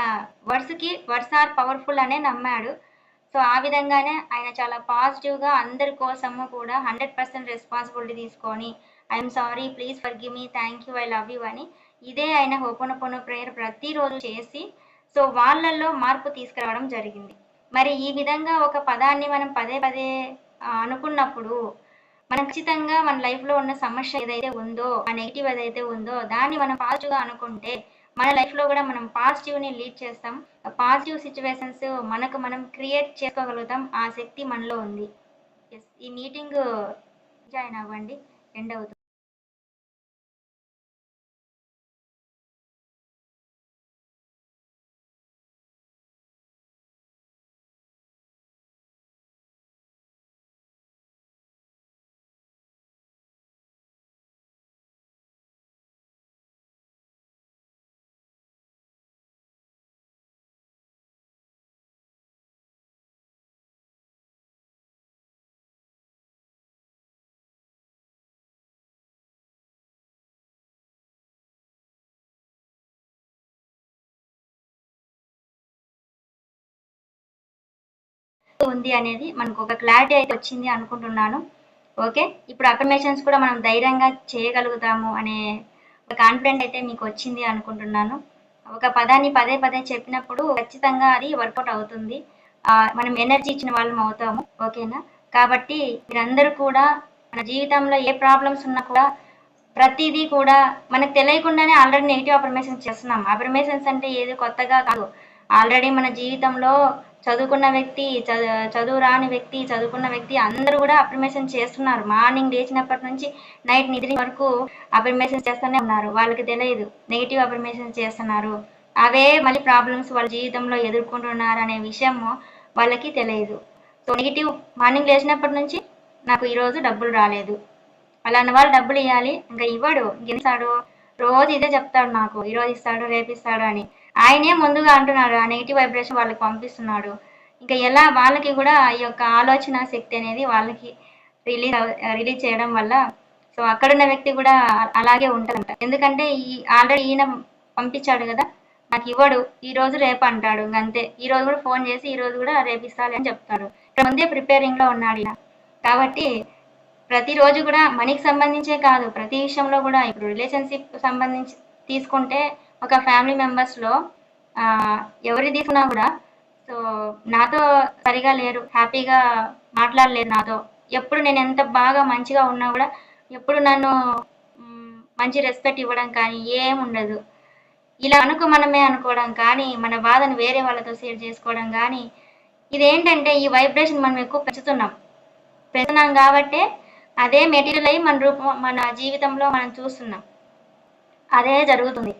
వర్డ్స్ ఆర్ పవర్ఫుల్ అనే నమ్మాడు. సో ఆ విధంగానే ఆయన చాలా పాజిటివ్గా అందరి కోసము కూడా 100% రెస్పాన్సిబిలిటీ తీసుకొని I'm sorry, please forgive me, thank you, I love you అని ఇదే ఆయన హోపోనోపోనో ప్రేయర్ ప్రతిరోజు చేసి సో వాళ్ళల్లో మార్పు తీసుకురావడం జరిగింది. మరి ఈ విధంగా ఒక పదాన్ని మనం పదే పదే అనుకున్నప్పుడు మనం ఖచ్చితంగా మన లైఫ్లో ఉన్న సమస్య ఏదైతే ఉందో, ఆ నెగిటివ్ ఏదైతే ఉందో దాన్ని మనం పాజిటివ్గా అనుకుంటే మన లైఫ్లో కూడా మనం పాజిటివ్ని లీడ్ చేస్తాం. పాజిటివ్ సిచ్యువేషన్స్ మనకు మనం క్రియేట్ చేసుకోగలుగుతాం. ఆ శక్తి మనలో ఉంది. ఎస్, ఈ మీటింగ్ జాయిన్ అవ్వండి. ఎండ్ అవుతుంది. ఉంది అనేది మనకు ఒక క్లారిటీ అయితే వచ్చింది అనుకుంటున్నాను. ఓకే, ఇప్పుడు అఫర్మేషన్స్ కూడా మనం ధైర్యంగా చేయగలుగుతాము అనే ఒక కాన్ఫిడెంట్ అయితే మీకు వచ్చింది అనుకుంటున్నాను. ఒక పదాన్ని పదే పదే చెప్పినప్పుడు ఖచ్చితంగా అది వర్కౌట్ అవుతుంది. మనం ఎనర్జీ ఇచ్చిన వాళ్ళం అవుతాము. ఓకేనా? కాబట్టి మీరందరూ కూడా మన జీవితంలో ఏ ప్రాబ్లమ్స్ ఉన్నా కూడా ప్రతిదీ కూడా మనకు తెలియకుండానే ఆల్రెడీ నెగిటివ్ అఫర్మేషన్స్ చేస్తున్నాం. అఫర్మేషన్స్ అంటే ఏది కొత్తగా కాదు. ఆల్రెడీ మన జీవితంలో చదువుకున్న వ్యక్తి, చదువు రాని వ్యక్తి, చదువుకున్న వ్యక్తి అందరూ కూడా అఫర్మేషన్ చేస్తున్నారు. మార్నింగ్ లేచినప్పటి నుంచి నైట్ నిద్ర వరకు అఫర్మేషన్స్ చేస్తూనే ఉన్నారు. వాళ్ళకి తెలియదు నెగిటివ్ అఫర్మేషన్స్ చేస్తున్నారు. అవే మళ్ళీ ప్రాబ్లమ్స్ వాళ్ళ జీవితంలో ఎదుర్కొంటున్నారు అనే విషయం వాళ్ళకి తెలియదు. సో నెగిటివ్ మార్నింగ్ లేచినప్పటి నుంచి నాకు ఈరోజు డబ్బులు రాలేదు, అలాంటి వాళ్ళు డబ్బులు ఇవ్వాలి, ఇంకా ఇవ్వడు, ఇంకెన్నిస్తాడు, రోజు ఇదే చెప్తాడు నాకు, ఈరోజు ఇస్తాడు రేపు ఇస్తాడు అని. ఆయనే ముందుగా అంటున్నాడు, ఆ నెగిటివ్ వైబ్రేషన్ వాళ్ళకి పంపిస్తున్నాడు. ఇంకా ఎలా వాళ్ళకి కూడా ఈ యొక్క ఆలోచన శక్తి అనేది వాళ్ళకి రిలీజ్ చేయడం వల్ల సో అక్కడున్న వ్యక్తి కూడా అలాగే ఉంటుందంట. ఎందుకంటే ఆల్రెడీ ఈయన పంపించాడు కదా, నాకు ఇవ్వడు, ఈ రోజు రేపు అంటాడు, అంతే. ఈ రోజు కూడా ఫోన్ చేసి ఈ రోజు కూడా రేపు ఇస్తాలి అని చెప్తాడు. ఇక్కడ ముందే ప్రిపేరింగ్ లో ఉన్నాడు ఈయన. కాబట్టి ప్రతిరోజు కూడా మనీకి సంబంధించే కాదు, ప్రతి విషయంలో కూడా ఇప్పుడు రిలేషన్షిప్ సంబంధించి తీసుకుంటే ఒక ఫ్యామిలీ మెంబర్స్లో ఎవరి తీసుకున్నా కూడా సో నాతో సరిగా లేరు, హ్యాపీగా మాట్లాడలేదు నాతో. ఎప్పుడు నేను ఎంత బాగా మంచిగా ఉన్నా కూడా ఎప్పుడు నన్ను మంచి రెస్పెక్ట్ ఇవ్వడం కానీ ఏం ఉండదు. ఇలా మనమే అనుకోవడం కానీ, మన బాధను వేరే వాళ్ళతో షేర్ చేసుకోవడం కానీ, ఇదేంటంటే ఈ వైబ్రేషన్ మనం ఎక్కువ పెంచుతున్నాం కాబట్టే అదే మెటీరియల్ అయ్యి మన జీవితంలో మనం చూస్తున్నాం. అదే జరుగుతుంది.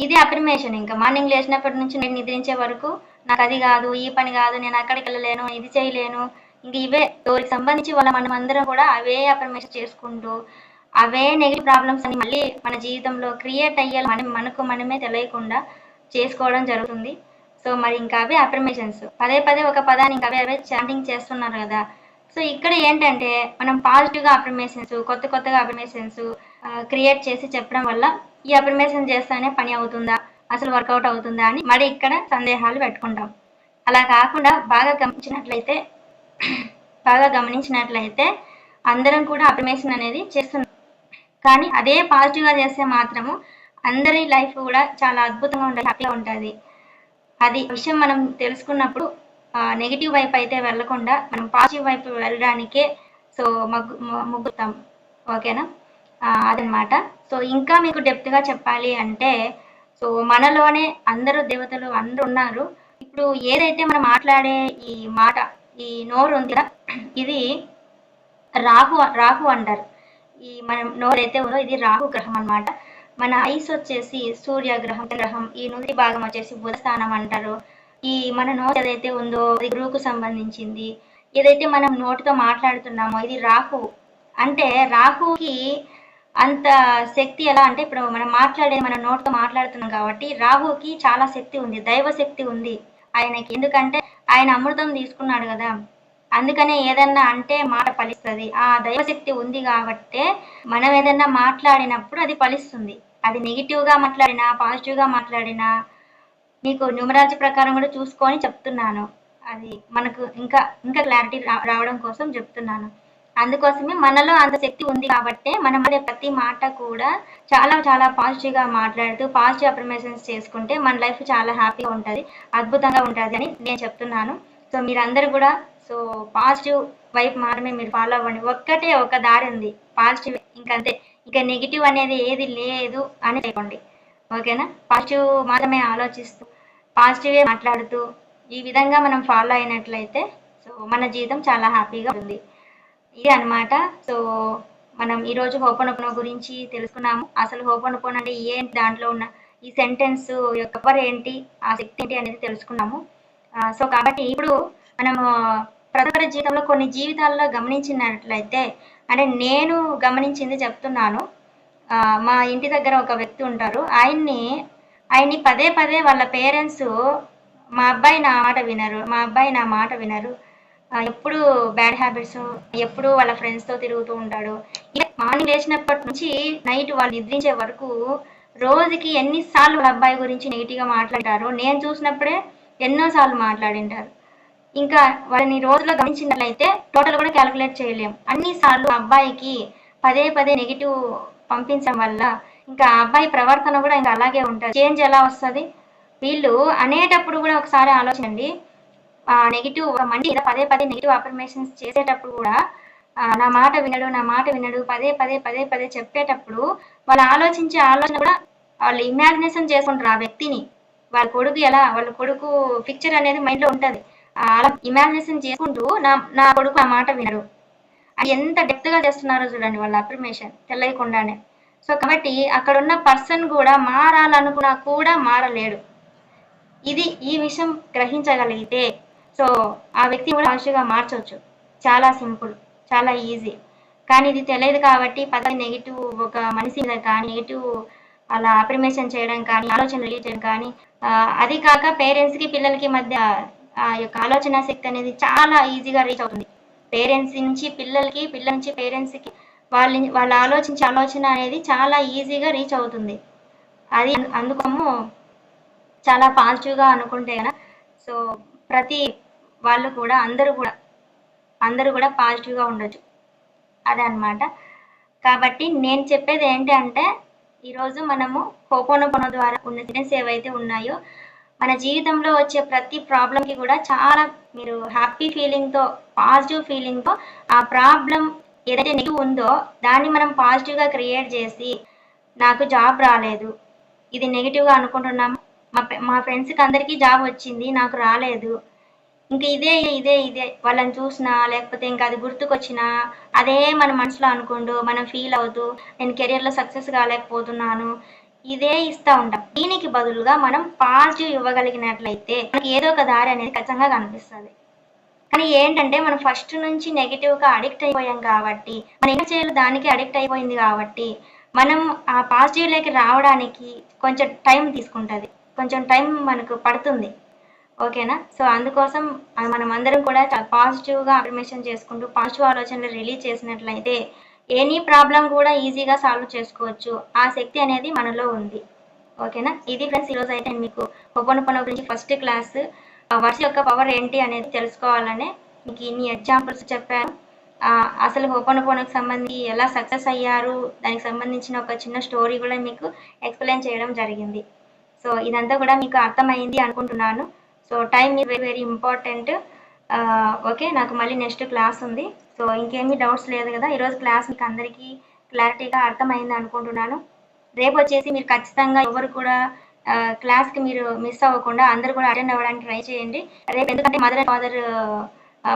ఇది అఫర్మేషన్. ఇంకా మార్నింగ్ లేచినప్పటి నుంచి నేను నిద్రించే వరకు నాకు అది కాదు, ఈ పని కాదు, నేను అక్కడికి వెళ్ళలేను, ఇది చేయలేను, ఇంక ఇవే దానికి సంబంధించి మనం అందరం కూడా అవే అఫర్మేషన్ చేసుకుంటూ అవే నెగిటివ్ ప్రాబ్లమ్స్ అని మళ్ళీ మన జీవితంలో క్రియేట్ అయ్యేలా మనకు మనమే తెలియకుండా చేసుకోవడం జరుగుతుంది. సో మరి ఇంకా అవే అఫర్మేషన్స్ పదే పదే ఒక పదాన్ని ఇంకా అవే చాంటింగ్ చేస్తున్నారు కదా. సో ఇక్కడ ఏంటంటే మనం పాజిటివ్గా అఫర్మేషన్స్, కొత్తగా అఫర్మేషన్స్ క్రియేట్ చేసి చెప్పడం వల్ల ఈ అఫర్మేషన్ చేస్తానే పని అవుతుందా, అసలు వర్కౌట్ అవుతుందా అని మరి ఇక్కడ సందేహాలు పెట్టుకుంటాం. అలా కాకుండా బాగా గమనించినట్లయితే అందరం కూడా అఫర్మేషన్ అనేది చేస్తున్నాం. కానీ అదే పాజిటివ్గా చేస్తే మాత్రము అందరి లైఫ్ కూడా చాలా అద్భుతంగా ఉంటుంది, హ్యాపీగా ఉంటుంది. అది విషయం మనం తెలుసుకున్నప్పుడు నెగిటివ్ వైపు అయితే వెళ్లకుండా మనం పాజిటివ్ వైపు వెళ్ళడానికే సో ముగ్గుతాం. ఓకేనా? అదనమాట. సో ఇంకా మీకు డెప్త్గా చెప్పాలి అంటే సో మనలోనే అందరూ దేవతలు అందరూ ఉన్నారు. ఇప్పుడు ఏదైతే మనం మాట్లాడే ఈ మాట, ఈ నోరు ఉంది కదా, ఇది రాహు అంటారు. ఈ మనం నోరు అయితే ఉందో ఇది రాహు గ్రహం అనమాట. మన ఐస్ వచ్చేసి సూర్యగ్రహం గ్రహం, ఈ నుదిటి భాగం వచ్చేసి బుధ స్థానం అంటారు. ఈ మన నోరు ఏదైతే ఉందో అది గురువుకు సంబంధించింది. ఏదైతే మనం నోటితో మాట్లాడుతున్నామో ఇది రాహు. అంటే రాహుకి అంత శక్తి ఎలా అంటే ఇప్పుడు మనం మన నోటితో మాట్లాడుతున్నాం కాబట్టి రాహుకి చాలా శక్తి ఉంది, దైవ శక్తి ఉంది ఆయనకి. ఎందుకంటే ఆయన అమృతం తీసుకున్నాడు కదా, అందుకనే ఏదన్నా అంటే మాట ఫలిస్తుంది. ఆ దైవశక్తి ఉంది కాబట్టే మనం ఏదన్నా మాట్లాడినప్పుడు అది ఫలిస్తుంది. అది నెగిటివ్గా మాట్లాడినా పాజిటివ్గా మాట్లాడినా మీకు న్యూమరాలజీ ప్రకారం కూడా చూసుకొని చెప్తున్నాను. అది మనకు ఇంకా క్లారిటీ రావడం కోసం చెప్తున్నాను. అందుకోసమే మనలో అంత శక్తి ఉంది కాబట్టే మనం అదే ప్రతి మాట కూడా చాలా చాలా పాజిటివ్గా మాట్లాడుతూ పాజిటివ్ అఫర్మేషన్స్ చేసుకుంటే మన లైఫ్ చాలా హ్యాపీగా ఉంటుంది, అద్భుతంగా ఉంటుంది అని నేను చెప్తున్నాను. సో మీరందరూ కూడా సో పాజిటివ్ వైపు మాత్రమే మీరు ఫాలో అవ్వండి. ఒక్కటే ఒక దారి ఉంది, పాజిటివ్, ఇంకంతే. ఇంకా నెగిటివ్ అనేది ఏది లేదు అని చెప్పండి. ఓకేనా? పాజిటివ్ మాత్రమే ఆలోచిస్తూ పాజిటివే మాట్లాడుతూ ఈ విధంగా మనం ఫాలో అయినట్లయితే సో మన జీవితం చాలా హ్యాపీగా ఉంటుంది. ఇదే అన్నమాట. సో మనం ఈరోజు హోపోనోపోనో గురించి తెలుసుకున్నాము. అసలు హోపోనోపోనో అంటే ఏంటి, దాంట్లో ఉన్న ఈ సెంటెన్స్ యొక్క పవర్ ఏంటి, ఆ శక్తి ఏంటి అనేది తెలుసుకున్నాము. సో కాబట్టి ఇప్పుడు మనము ప్రతి ఒక్కరి జీవితంలో కొన్ని జీవితాల్లో గమనించినట్లయితే, అంటే నేను గమనించింది చెప్తున్నాను. మా ఇంటి దగ్గర ఒక వ్యక్తి ఉంటారు. ఆయన్ని పదే పదే వాళ్ళ పేరెంట్స్, మా అబ్బాయి నా మాట వినరు, మా అబ్బాయి నా మాట వినరు, ఎప్పుడు బ్యాడ్ హ్యాబిట్స్, ఎప్పుడు వాళ్ళ ఫ్రెండ్స్తో తిరుగుతూ ఉంటాడు. మార్నింగ్ లేచినప్పటి నుంచి నైట్ వాళ్ళు నిద్రించే వరకు రోజుకి ఎన్నిసార్లు వాళ్ళ అబ్బాయి గురించి నెగిటివ్గా మాట్లాడారో నేను చూసినప్పుడే ఎన్నోసార్లు మాట్లాడింటారు. ఇంకా వాళ్ళని రోజులో గమనించినట్లయితే టోటల్ కూడా క్యాలిక్యులేట్ చేయలేం. అన్నిసార్లు అబ్బాయికి పదే పదే నెగిటివ్ పంపించడం వల్ల ఇంకా ఆ అబ్బాయి ప్రవర్తన కూడా ఇంకా అలాగే ఉంటుంది. చేంజ్ ఎలా వస్తుంది? వీళ్ళు అనేటప్పుడు కూడా ఒకసారి ఆలోచించండి. నెగిటివ్ మండి పదే పదే నెగిటివ్ అఫర్మేషన్స్ చేసేటప్పుడు కూడా నా మాట వినడు, నా మాట వినడు, పదే పదే పదే పదే చెప్పేటప్పుడు వాళ్ళు ఆలోచించే ఆలోచన కూడా వాళ్ళు ఇమాజినేషన్ చేసుకుంటారు ఆ వ్యక్తిని. వాళ్ళ కొడుకు పిక్చర్ అనేది మైండ్లో ఉంటుంది. అలా ఇమాజినేషన్ చేసుకుంటూ నా కొడుకు నా మాట వినడు అది ఎంత డెప్త్గా చేస్తున్నారో చూడండి వాళ్ళ అఫర్మేషన్ తెలియకుండానే. సో కాబట్టి అక్కడ ఉన్న పర్సన్ కూడా మారాలనుకున్నా కూడా మారలేడు. ఈ విషయం గ్రహించగలిగితే సో ఆ వ్యక్తి కూడా పాజిటివ్గా మార్చవచ్చు. చాలా సింపుల్, చాలా ఈజీ. కానీ ఇది తెలియదు కాబట్టి పది నెగిటివ్ ఒక మనిషి మీద కానీ నెగిటివ్ అలా అప్రిమేషన్ చేయడం కానీ, ఆలోచన రిలీజ్ చేయడం కానీ, అది కాక పేరెంట్స్కి పిల్లలకి మధ్య ఆ యొక్క ఆలోచన శక్తి అనేది చాలా ఈజీగా రీచ్ అవుతుంది. పేరెంట్స్ నుంచి పిల్లలకి, పిల్లల నుంచి పేరెంట్స్కి వాళ్ళు ఆలోచించే ఆలోచన అనేది చాలా ఈజీగా రీచ్ అవుతుంది. అది అందుకోము చాలా పాజిటివ్గా అనుకుంటే కదా. సో ప్రతి వాళ్ళు కూడా అందరూ కూడా పాజిటివ్గా ఉండొచ్చు. అదనమాట. కాబట్టి నేను చెప్పేది ఏంటి అంటే, ఈరోజు మనము హోపోనోపోనో ద్వారా ఉన్న సెంటెన్స్ ఏవైతే ఉన్నాయో మన జీవితంలో వచ్చే ప్రతి ప్రాబ్లంకి కూడా చాలా మీరు హ్యాపీ ఫీలింగ్తో, పాజిటివ్ ఫీలింగ్తో ఆ ప్రాబ్లం ఏదైతే నెగిటివ్ ఉందో దాన్ని మనం పాజిటివ్గా క్రియేట్ చేసి, నాకు జాబ్ రాలేదు, ఇది నెగిటివ్గా అనుకుంటున్నాం, మా ఫ్రెండ్స్కి అందరికీ జాబ్ వచ్చింది, నాకు రాలేదు, ఇంక ఇదే వాళ్ళని చూసినా లేకపోతే ఇంకా అది గుర్తుకొచ్చినా అదే మన మనసులో అనుకుంటూ మనం ఫీల్ అవుతూ నేను కెరియర్లో సక్సెస్ కాలేకపోతున్నాను, ఇదే ఇస్తూ ఉంటాం. దీనికి బదులుగా మనం పాజిటివ్ ఇవ్వగలిగినట్లయితే మనకి ఏదో ఒక దారి అనేది ఖచ్చితంగా కనిపిస్తుంది. కానీ ఏంటంటే మనం ఫస్ట్ నుంచి నెగిటివ్గా అడిక్ట్ అయిపోయాం కాబట్టి, మన ఏం చేయాలి దానికి అడిక్ట్ అయిపోయింది కాబట్టి మనం ఆ పాజిటివ్లోకి రావడానికి కొంచెం టైం తీసుకుంటుంది, కొంచెం టైం మనకు పడుతుంది. ఓకేనా? సో అందుకోసం మనం అందరం కూడా చాలా పాజిటివ్గా అఫర్మేషన్ చేసుకుంటూ పాజిటివ్ ఆలోచనలు రిలీజ్ చేసినట్లయితే ఎనీ ప్రాబ్లం కూడా ఈజీగా సాల్వ్ చేసుకోవచ్చు. ఆ శక్తి అనేది మనలో ఉంది. ఓకేనా? ఇది ఫ్రెండ్స్ ఈరోజు అయితే మీకు హోపోనోపోనో గురించి ఫస్ట్ క్లాస్ వర్డ్స్ యొక్క పవర్ ఏంటి అనేది తెలుసుకోవాలనే మీకు ఇన్ని ఎగ్జాంపుల్స్ చెప్పాను. అసలు హోపోనోపోనోకి సంబంధించి ఎలా సక్సెస్ అయ్యారు దానికి సంబంధించిన ఒక చిన్న స్టోరీ కూడా మీకు ఎక్స్ప్లెయిన్ చేయడం జరిగింది. సో ఇదంతా కూడా మీకు అర్థమైంది అనుకుంటున్నాను. So time is very very important. Okay, నాకు మళ్ళీ నెక్స్ట్ క్లాస్ ఉంది. సో ఇంకేమీ డౌట్స్ లేదు కదా. ఈరోజు క్లాస్ మీకు అందరికీ క్లారిటీగా అర్థమైంది అనుకుంటున్నాను. రేపు వచ్చేసి మీరు ఖచ్చితంగా ఎవరు కూడా క్లాస్కి మీరు మిస్ అవ్వకుండా అందరూ కూడా అటెండ్ అవ్వడానికి ట్రై చేయండి రేపు. ఎందుకంటే మదర్ అండ్ ఫాదర్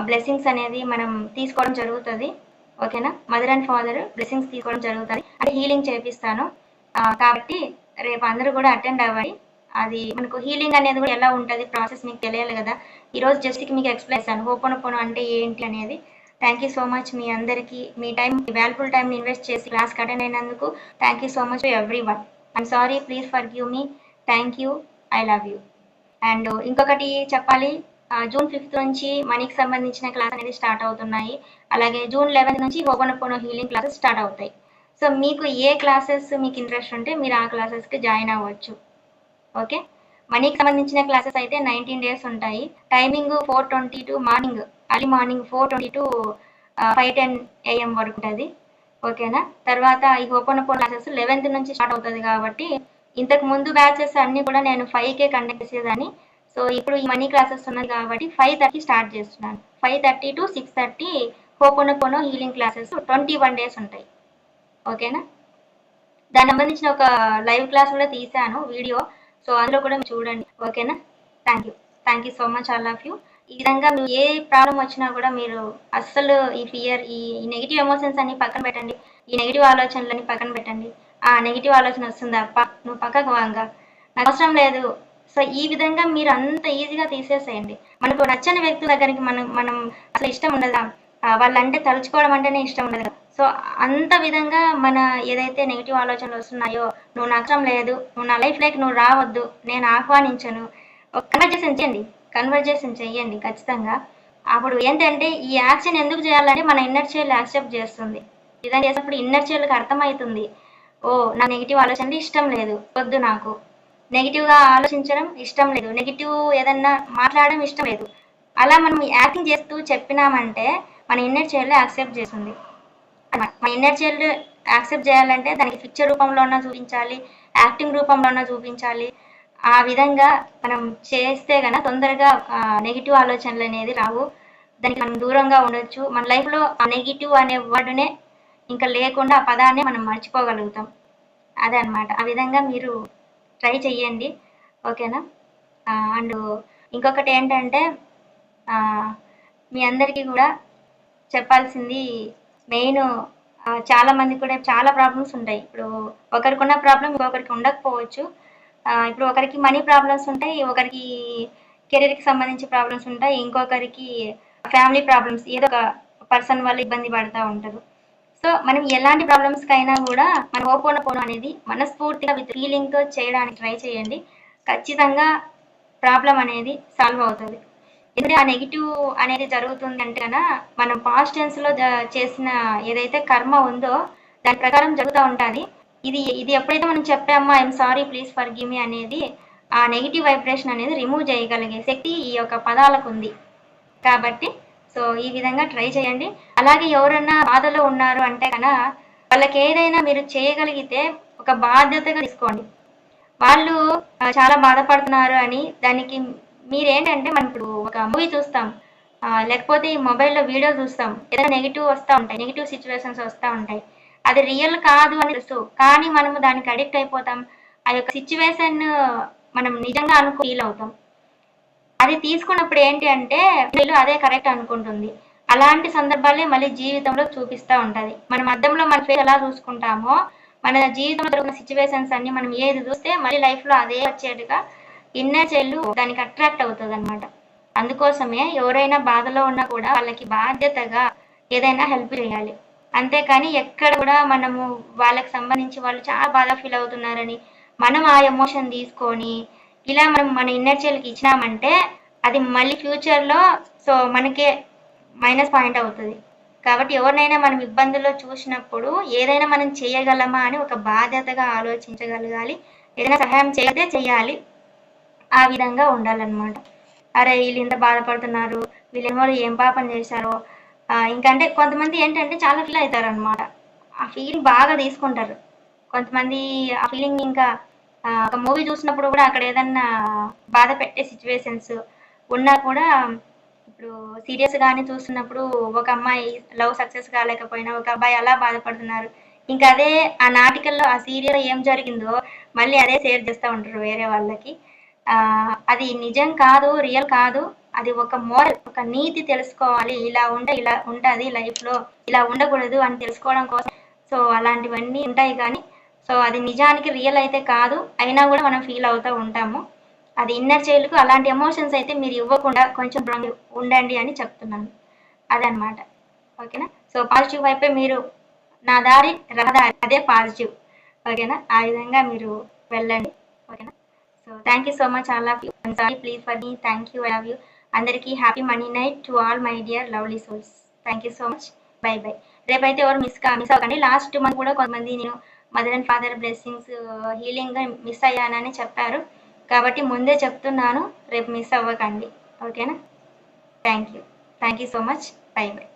బ్లెస్సింగ్స్ అనేది మనం తీసుకోవడం జరుగుతుంది. ఓకేనా? మదర్ అండ్ ఫాదర్ బ్లెస్సింగ్స్ తీసుకోవడం జరుగుతుంది, అంటే హీలింగ్ చేపిస్తాను. కాబట్టి రేపు అందరూ కూడా అటెండ్ అవ్వాలి. అది మనకు హీలింగ్ అనేది కూడా ఎలా ఉంటుంది ప్రాసెస్ మీకు తెలియాలి కదా. ఈరోజు జస్ట్కి మీకు ఎక్స్ప్లెయిన్ చేశాను హోపోనోపోనో అంటే ఏంటి అనేది. థ్యాంక్ యూ సో మచ్ మీ అందరికీ. మీ టైం, వాల్యుబుల్ టైంని ఇన్వెస్ట్ చేసి క్లాస్కి అటెండ్ అయినందుకు thank you so much to every one. I'm sorry, please forgive me. Thank you, I love you. And ఇంకొకటి చెప్పాలి, జూన్ 5th నుంచి మనీకి సంబంధించిన క్లాస్ అనేది స్టార్ట్ అవుతున్నాయి. అలాగే జూన్ 11th నుంచి హోపోనోపోనో హీలింగ్ క్లాసెస్ స్టార్ట్ అవుతాయి. సో మీకు ఏ క్లాసెస్ మీకు ఇంట్రెస్ట్ ఉంటే మీరు ఆ క్లాసెస్కి జాయిన్ అవ్వచ్చు. ఓకే, మనీకి సంబంధించిన క్లాసెస్ అయితే 19 days ఉంటాయి. Timing 4:20 to morning, early morning 4:20 to 5:10 AM వరకు ఉంటుంది. ఓకేనా? తర్వాత ఈ హోపోనోపోనో క్లాసెస్ 11th నుంచి స్టార్ట్ అవుతుంది కాబట్టి ఇంతకు ముందు బ్యాచెస్ అన్నీ కూడా నేను 5K కండక్ట్ చేసేదాన్ని. సో ఇప్పుడు ఈ మనీ క్లాసెస్ ఉన్నాయి కాబట్టి 5:30 స్టార్ట్ చేస్తున్నాను. 5:30 to 6:30 ho'oponopono healing classes 21 days ఉంటాయి. ఓకేనా? దానికి సంబంధించిన ఒక లైవ్ క్లాస్ కూడా తీశాను వీడియో. సో అందులో కూడా మీరు చూడండి. ఓకేనా? Thank you so much all of you. ఈ విధంగా మీరు ఏ ప్రాబ్లం వచ్చినా కూడా మీరు అస్సలు ఈ ఫియర్, ఈ నెగిటివ్ ఎమోషన్స్ అన్ని పక్కన పెట్టండి. ఈ నెగిటివ్ ఆలోచనలన్నీ పక్కన పెట్టండి. ఆ నెగిటివ్ ఆలోచన వస్తుందా నువ్వు పక్కకు వాంగా, నాకు అవసరం లేదు. సో ఈ విధంగా మీరు అంత ఈజీగా తీసేసేయండి. మనకు నచ్చని వ్యక్తుల దగ్గరికి మనం మనం అసలు ఇష్టం ఉండదా, వాళ్ళంటే తలుచుకోవడం అంటేనే ఇష్టం ఉండదు. సో అంత విధంగా మన ఏదైతే నెగిటివ్ ఆలోచనలు వస్తున్నాయో, నువ్వు నచ్చడం లేదు, నువ్వు నా లైఫ్లోకి నువ్వు రావద్దు, నేను ఆహ్వానించను, ఒక కన్వర్జేషన్ చెయ్యండి ఖచ్చితంగా. అప్పుడు ఏంటంటే ఈ యాక్షన్ ఎందుకు చేయాలంటే మన ఇన్నర్ చైల్డ్ యాక్సెప్ట్ చేస్తుంది. ఇదని చేసినప్పుడు ఇన్నర్ చైల్డ్కి అర్థమవుతుంది, ఓ నా నెగిటివ్ ఆలోచనలు ఇష్టం లేదు, వద్దు, నాకు నెగిటివ్గా ఆలోచించడం ఇష్టం లేదు, నెగిటివ్ ఏదన్నా మాట్లాడడం ఇష్టం లేదు. అలా మనం యాక్టింగ్ చేస్తూ చెప్పినామంటే మన ఇన్నర్ చైల్డ్ యాక్సెప్ట్ చేస్తుంది. మన ఇన్నర్ చైల్డ్ యాక్సెప్ట్ చేయాలంటే దానికి పిక్చర్ రూపంలోనే చూపించాలి, యాక్టింగ్ రూపంలోనే చూపించాలి. ఆ విధంగా మనం చేస్తే గన తొందరగా నెగిటివ్ ఆలోచనలు అనేది రావు. దానికి మనం దూరంగా ఉండొచ్చు. మన లైఫ్లో ఆ నెగిటివ్ అనే వర్డ్నే ఇంకా లేకుండా ఆ పదాన్ని మనం మర్చిపోగలుగుతాం. అదే అనమాట. ఆ విధంగా మీరు ట్రై చెయ్యండి. ఓకేనా? అండ్ ఇంకొకటి ఏంటంటే మీ అందరికీ కూడా చెప్పాల్సింది మెయిన్, చాలా మంది కూడా చాలా ప్రాబ్లమ్స్ ఉంటాయి. ఇప్పుడు ఒకరికున్న ప్రాబ్లం ఇంకొకరికి ఉండకపోవచ్చు. ఇప్పుడు ఒకరికి మనీ ప్రాబ్లమ్స్ ఉంటాయి, ఒకరికి కెరీర్కి సంబంధించి ప్రాబ్లమ్స్ ఉంటాయి, ఇంకొకరికి ఫ్యామిలీ ప్రాబ్లమ్స్, ఏదో ఒక పర్సన్ వల్ల ఇబ్బంది పడుతూ ఉంటారు. సో మనం ఎలాంటి ప్రాబ్లమ్స్కైనా కూడా మన హోపోనోపోనో అనేది మనస్ఫూర్తిగా విత్ ఫీలింగ్తో చేయడానికి ట్రై చేయండి. ఖచ్చితంగా ప్రాబ్లం అనేది సాల్వ్ అవుతుంది. ఎందుకంటే ఆ నెగిటివ్ అనేది జరుగుతుందంటే కన్నా మనం పాస్ట్ టెన్స్లో చేసిన ఏదైతే కర్మ ఉందో దాని ప్రకారం జరుగుతూ ఉంటుంది. ఇది ఎప్పుడైతే మనం చెప్పామో I'm sorry, please forgive me అనేది, ఆ నెగిటివ్ వైబ్రేషన్ అనేది రిమూవ్ చేయగలిగే శక్తి ఈ యొక్క పదాలకు ఉంది. కాబట్టి సో ఈ విధంగా ట్రై చేయండి. అలాగే ఎవరన్నా బాధలో ఉన్నారు అంటే కన్నా వాళ్ళకి ఏదైనా మీరు చేయగలిగితే ఒక బాధ్యతగా తీసుకోండి. వాళ్ళు చాలా బాధపడుతున్నారు అని దానికి మీరేంటంటే, మనం ఇప్పుడు ఒక మూవీ చూస్తాం, లేకపోతే ఈ మొబైల్లో వీడియో చూస్తాం, ఏదైనా నెగిటివ్ వస్తూ ఉంటాయి, నెగిటివ్ సిచ్యువేషన్స్ వస్తూ ఉంటాయి. అది రియల్ కాదు అని తెలుసు, కానీ మనము దానికి అడిక్ట్ అయిపోతాం. ఆ యొక్క సిచ్యువేషన్ మనం నిజంగా ఫీల్ అవుతాం. అది తీసుకున్నప్పుడు ఏంటి అంటే వీళ్ళు అదే కరెక్ట్ అనుకుంటుంది. అలాంటి సందర్భాలే మళ్ళీ జీవితంలో చూపిస్తూ ఉంటుంది. మనం అద్దంలో మన ఫేస్ ఎలా చూసుకుంటామో మన జీవితంలో జరిగిన సిచ్యువేషన్స్ అన్ని మనం ఏది చూస్తే మళ్ళీ లైఫ్లో అదే వచ్చేట్టుగా ఇన్నర్ చైల్డ్ దానికి అట్రాక్ట్ అవుతుంది అనమాట. అందుకోసమే ఎవరైనా బాధలో ఉన్నా కూడా వాళ్ళకి బాధ్యతగా ఏదైనా హెల్ప్ చేయాలి. అంతేకాని ఎక్కడ కూడా మనము వాళ్ళకి సంబంధించి వాళ్ళు చాలా బాగా ఫీల్ అవుతున్నారని మనం ఆ ఎమోషన్ తీసుకొని ఇలా మనం మన ఇన్నర్ చైల్డ్కి ఇచ్చినామంటే అది మళ్ళీ ఫ్యూచర్లో సో మనకే మైనస్ పాయింట్ అవుతుంది. కాబట్టి ఎవరినైనా మనం ఇబ్బందుల్లో చూసినప్పుడు ఏదైనా మనం చేయగలమా అని ఒక బాధ్యతగా ఆలోచించగలగాలి. ఏదైనా సహాయం చేస్తే చేయాలి, ఆ విధంగా ఉండాలన్నమాట. అరే వీళ్ళు ఇంత బాధపడుతున్నారు, వీళ్ళేమో ఏం పాపం చేశారో, ఇంకంటే కొంతమంది ఏంటంటే చాలా ఫీల్ అవుతారు అనమాట. ఆ ఫీలింగ్ బాగా తీసుకుంటారు కొంతమంది. ఆ ఫీలింగ్ ఇంకా ఒక మూవీ చూసినప్పుడు కూడా అక్కడ ఏదన్నా బాధ పెట్టే సిచ్యువేషన్స్ ఉన్నా కూడా, ఇప్పుడు సీరియస్ గానే చూస్తున్నప్పుడు ఒక అమ్మాయి లవ్ సక్సెస్ కాలేకపోయినా ఒక అబ్బాయి అలా బాధపడుతున్నారు, ఇంకా అదే ఆ నాటికల్లో ఆ సీరియల్ ఏం జరిగిందో మళ్ళీ అదే షేర్ చేస్తూ ఉంటారు వేరే వాళ్ళకి. అది నిజం కాదు, రియల్ కాదు, అది ఒక మోరల్, ఒక నీతి తెలుసుకోవాలి, ఇలా ఇలా ఉంటుంది లైఫ్లో, ఇలా ఉండకూడదు అని తెలుసుకోవడం కోసం సో అలాంటివన్నీ ఉంటాయి. కానీ సో అది నిజానికి రియల్ అయితే కాదు, అయినా కూడా మనం ఫీల్ అవుతూ ఉంటాము. అది ఇన్నర్ చైల్డ్కు అలాంటి ఎమోషన్స్ అయితే మీరు ఇవ్వకుండా కొంచెం ఉండండి అని చెప్తున్నాను. అదనమాట. ఓకేనా? సో పాజిటివ్ వైపే మీరు, నా దారి రహదారి, అదే పాజిటివ్. ఓకేనా? ఆ విధంగా మీరు వెళ్ళండి. ఓకేనా? So thank you so much all of you. I'm sorry, please for me, thank you, I love you. అందరికీ happy money night to all my dear lovely souls. Thank you so much. Bye bye. రేపైతే ఎవరు miss అవ్వకండి. Last month కూడా కొంతమంది నేను mother and father blessings healing miss అయ్యానని చెప్పారు. కాబట్టి ముందే చెప్తున్నాను, రేపు మిస్ అవ్వకండి. ఓకేనా? Thank you so much. Bye by.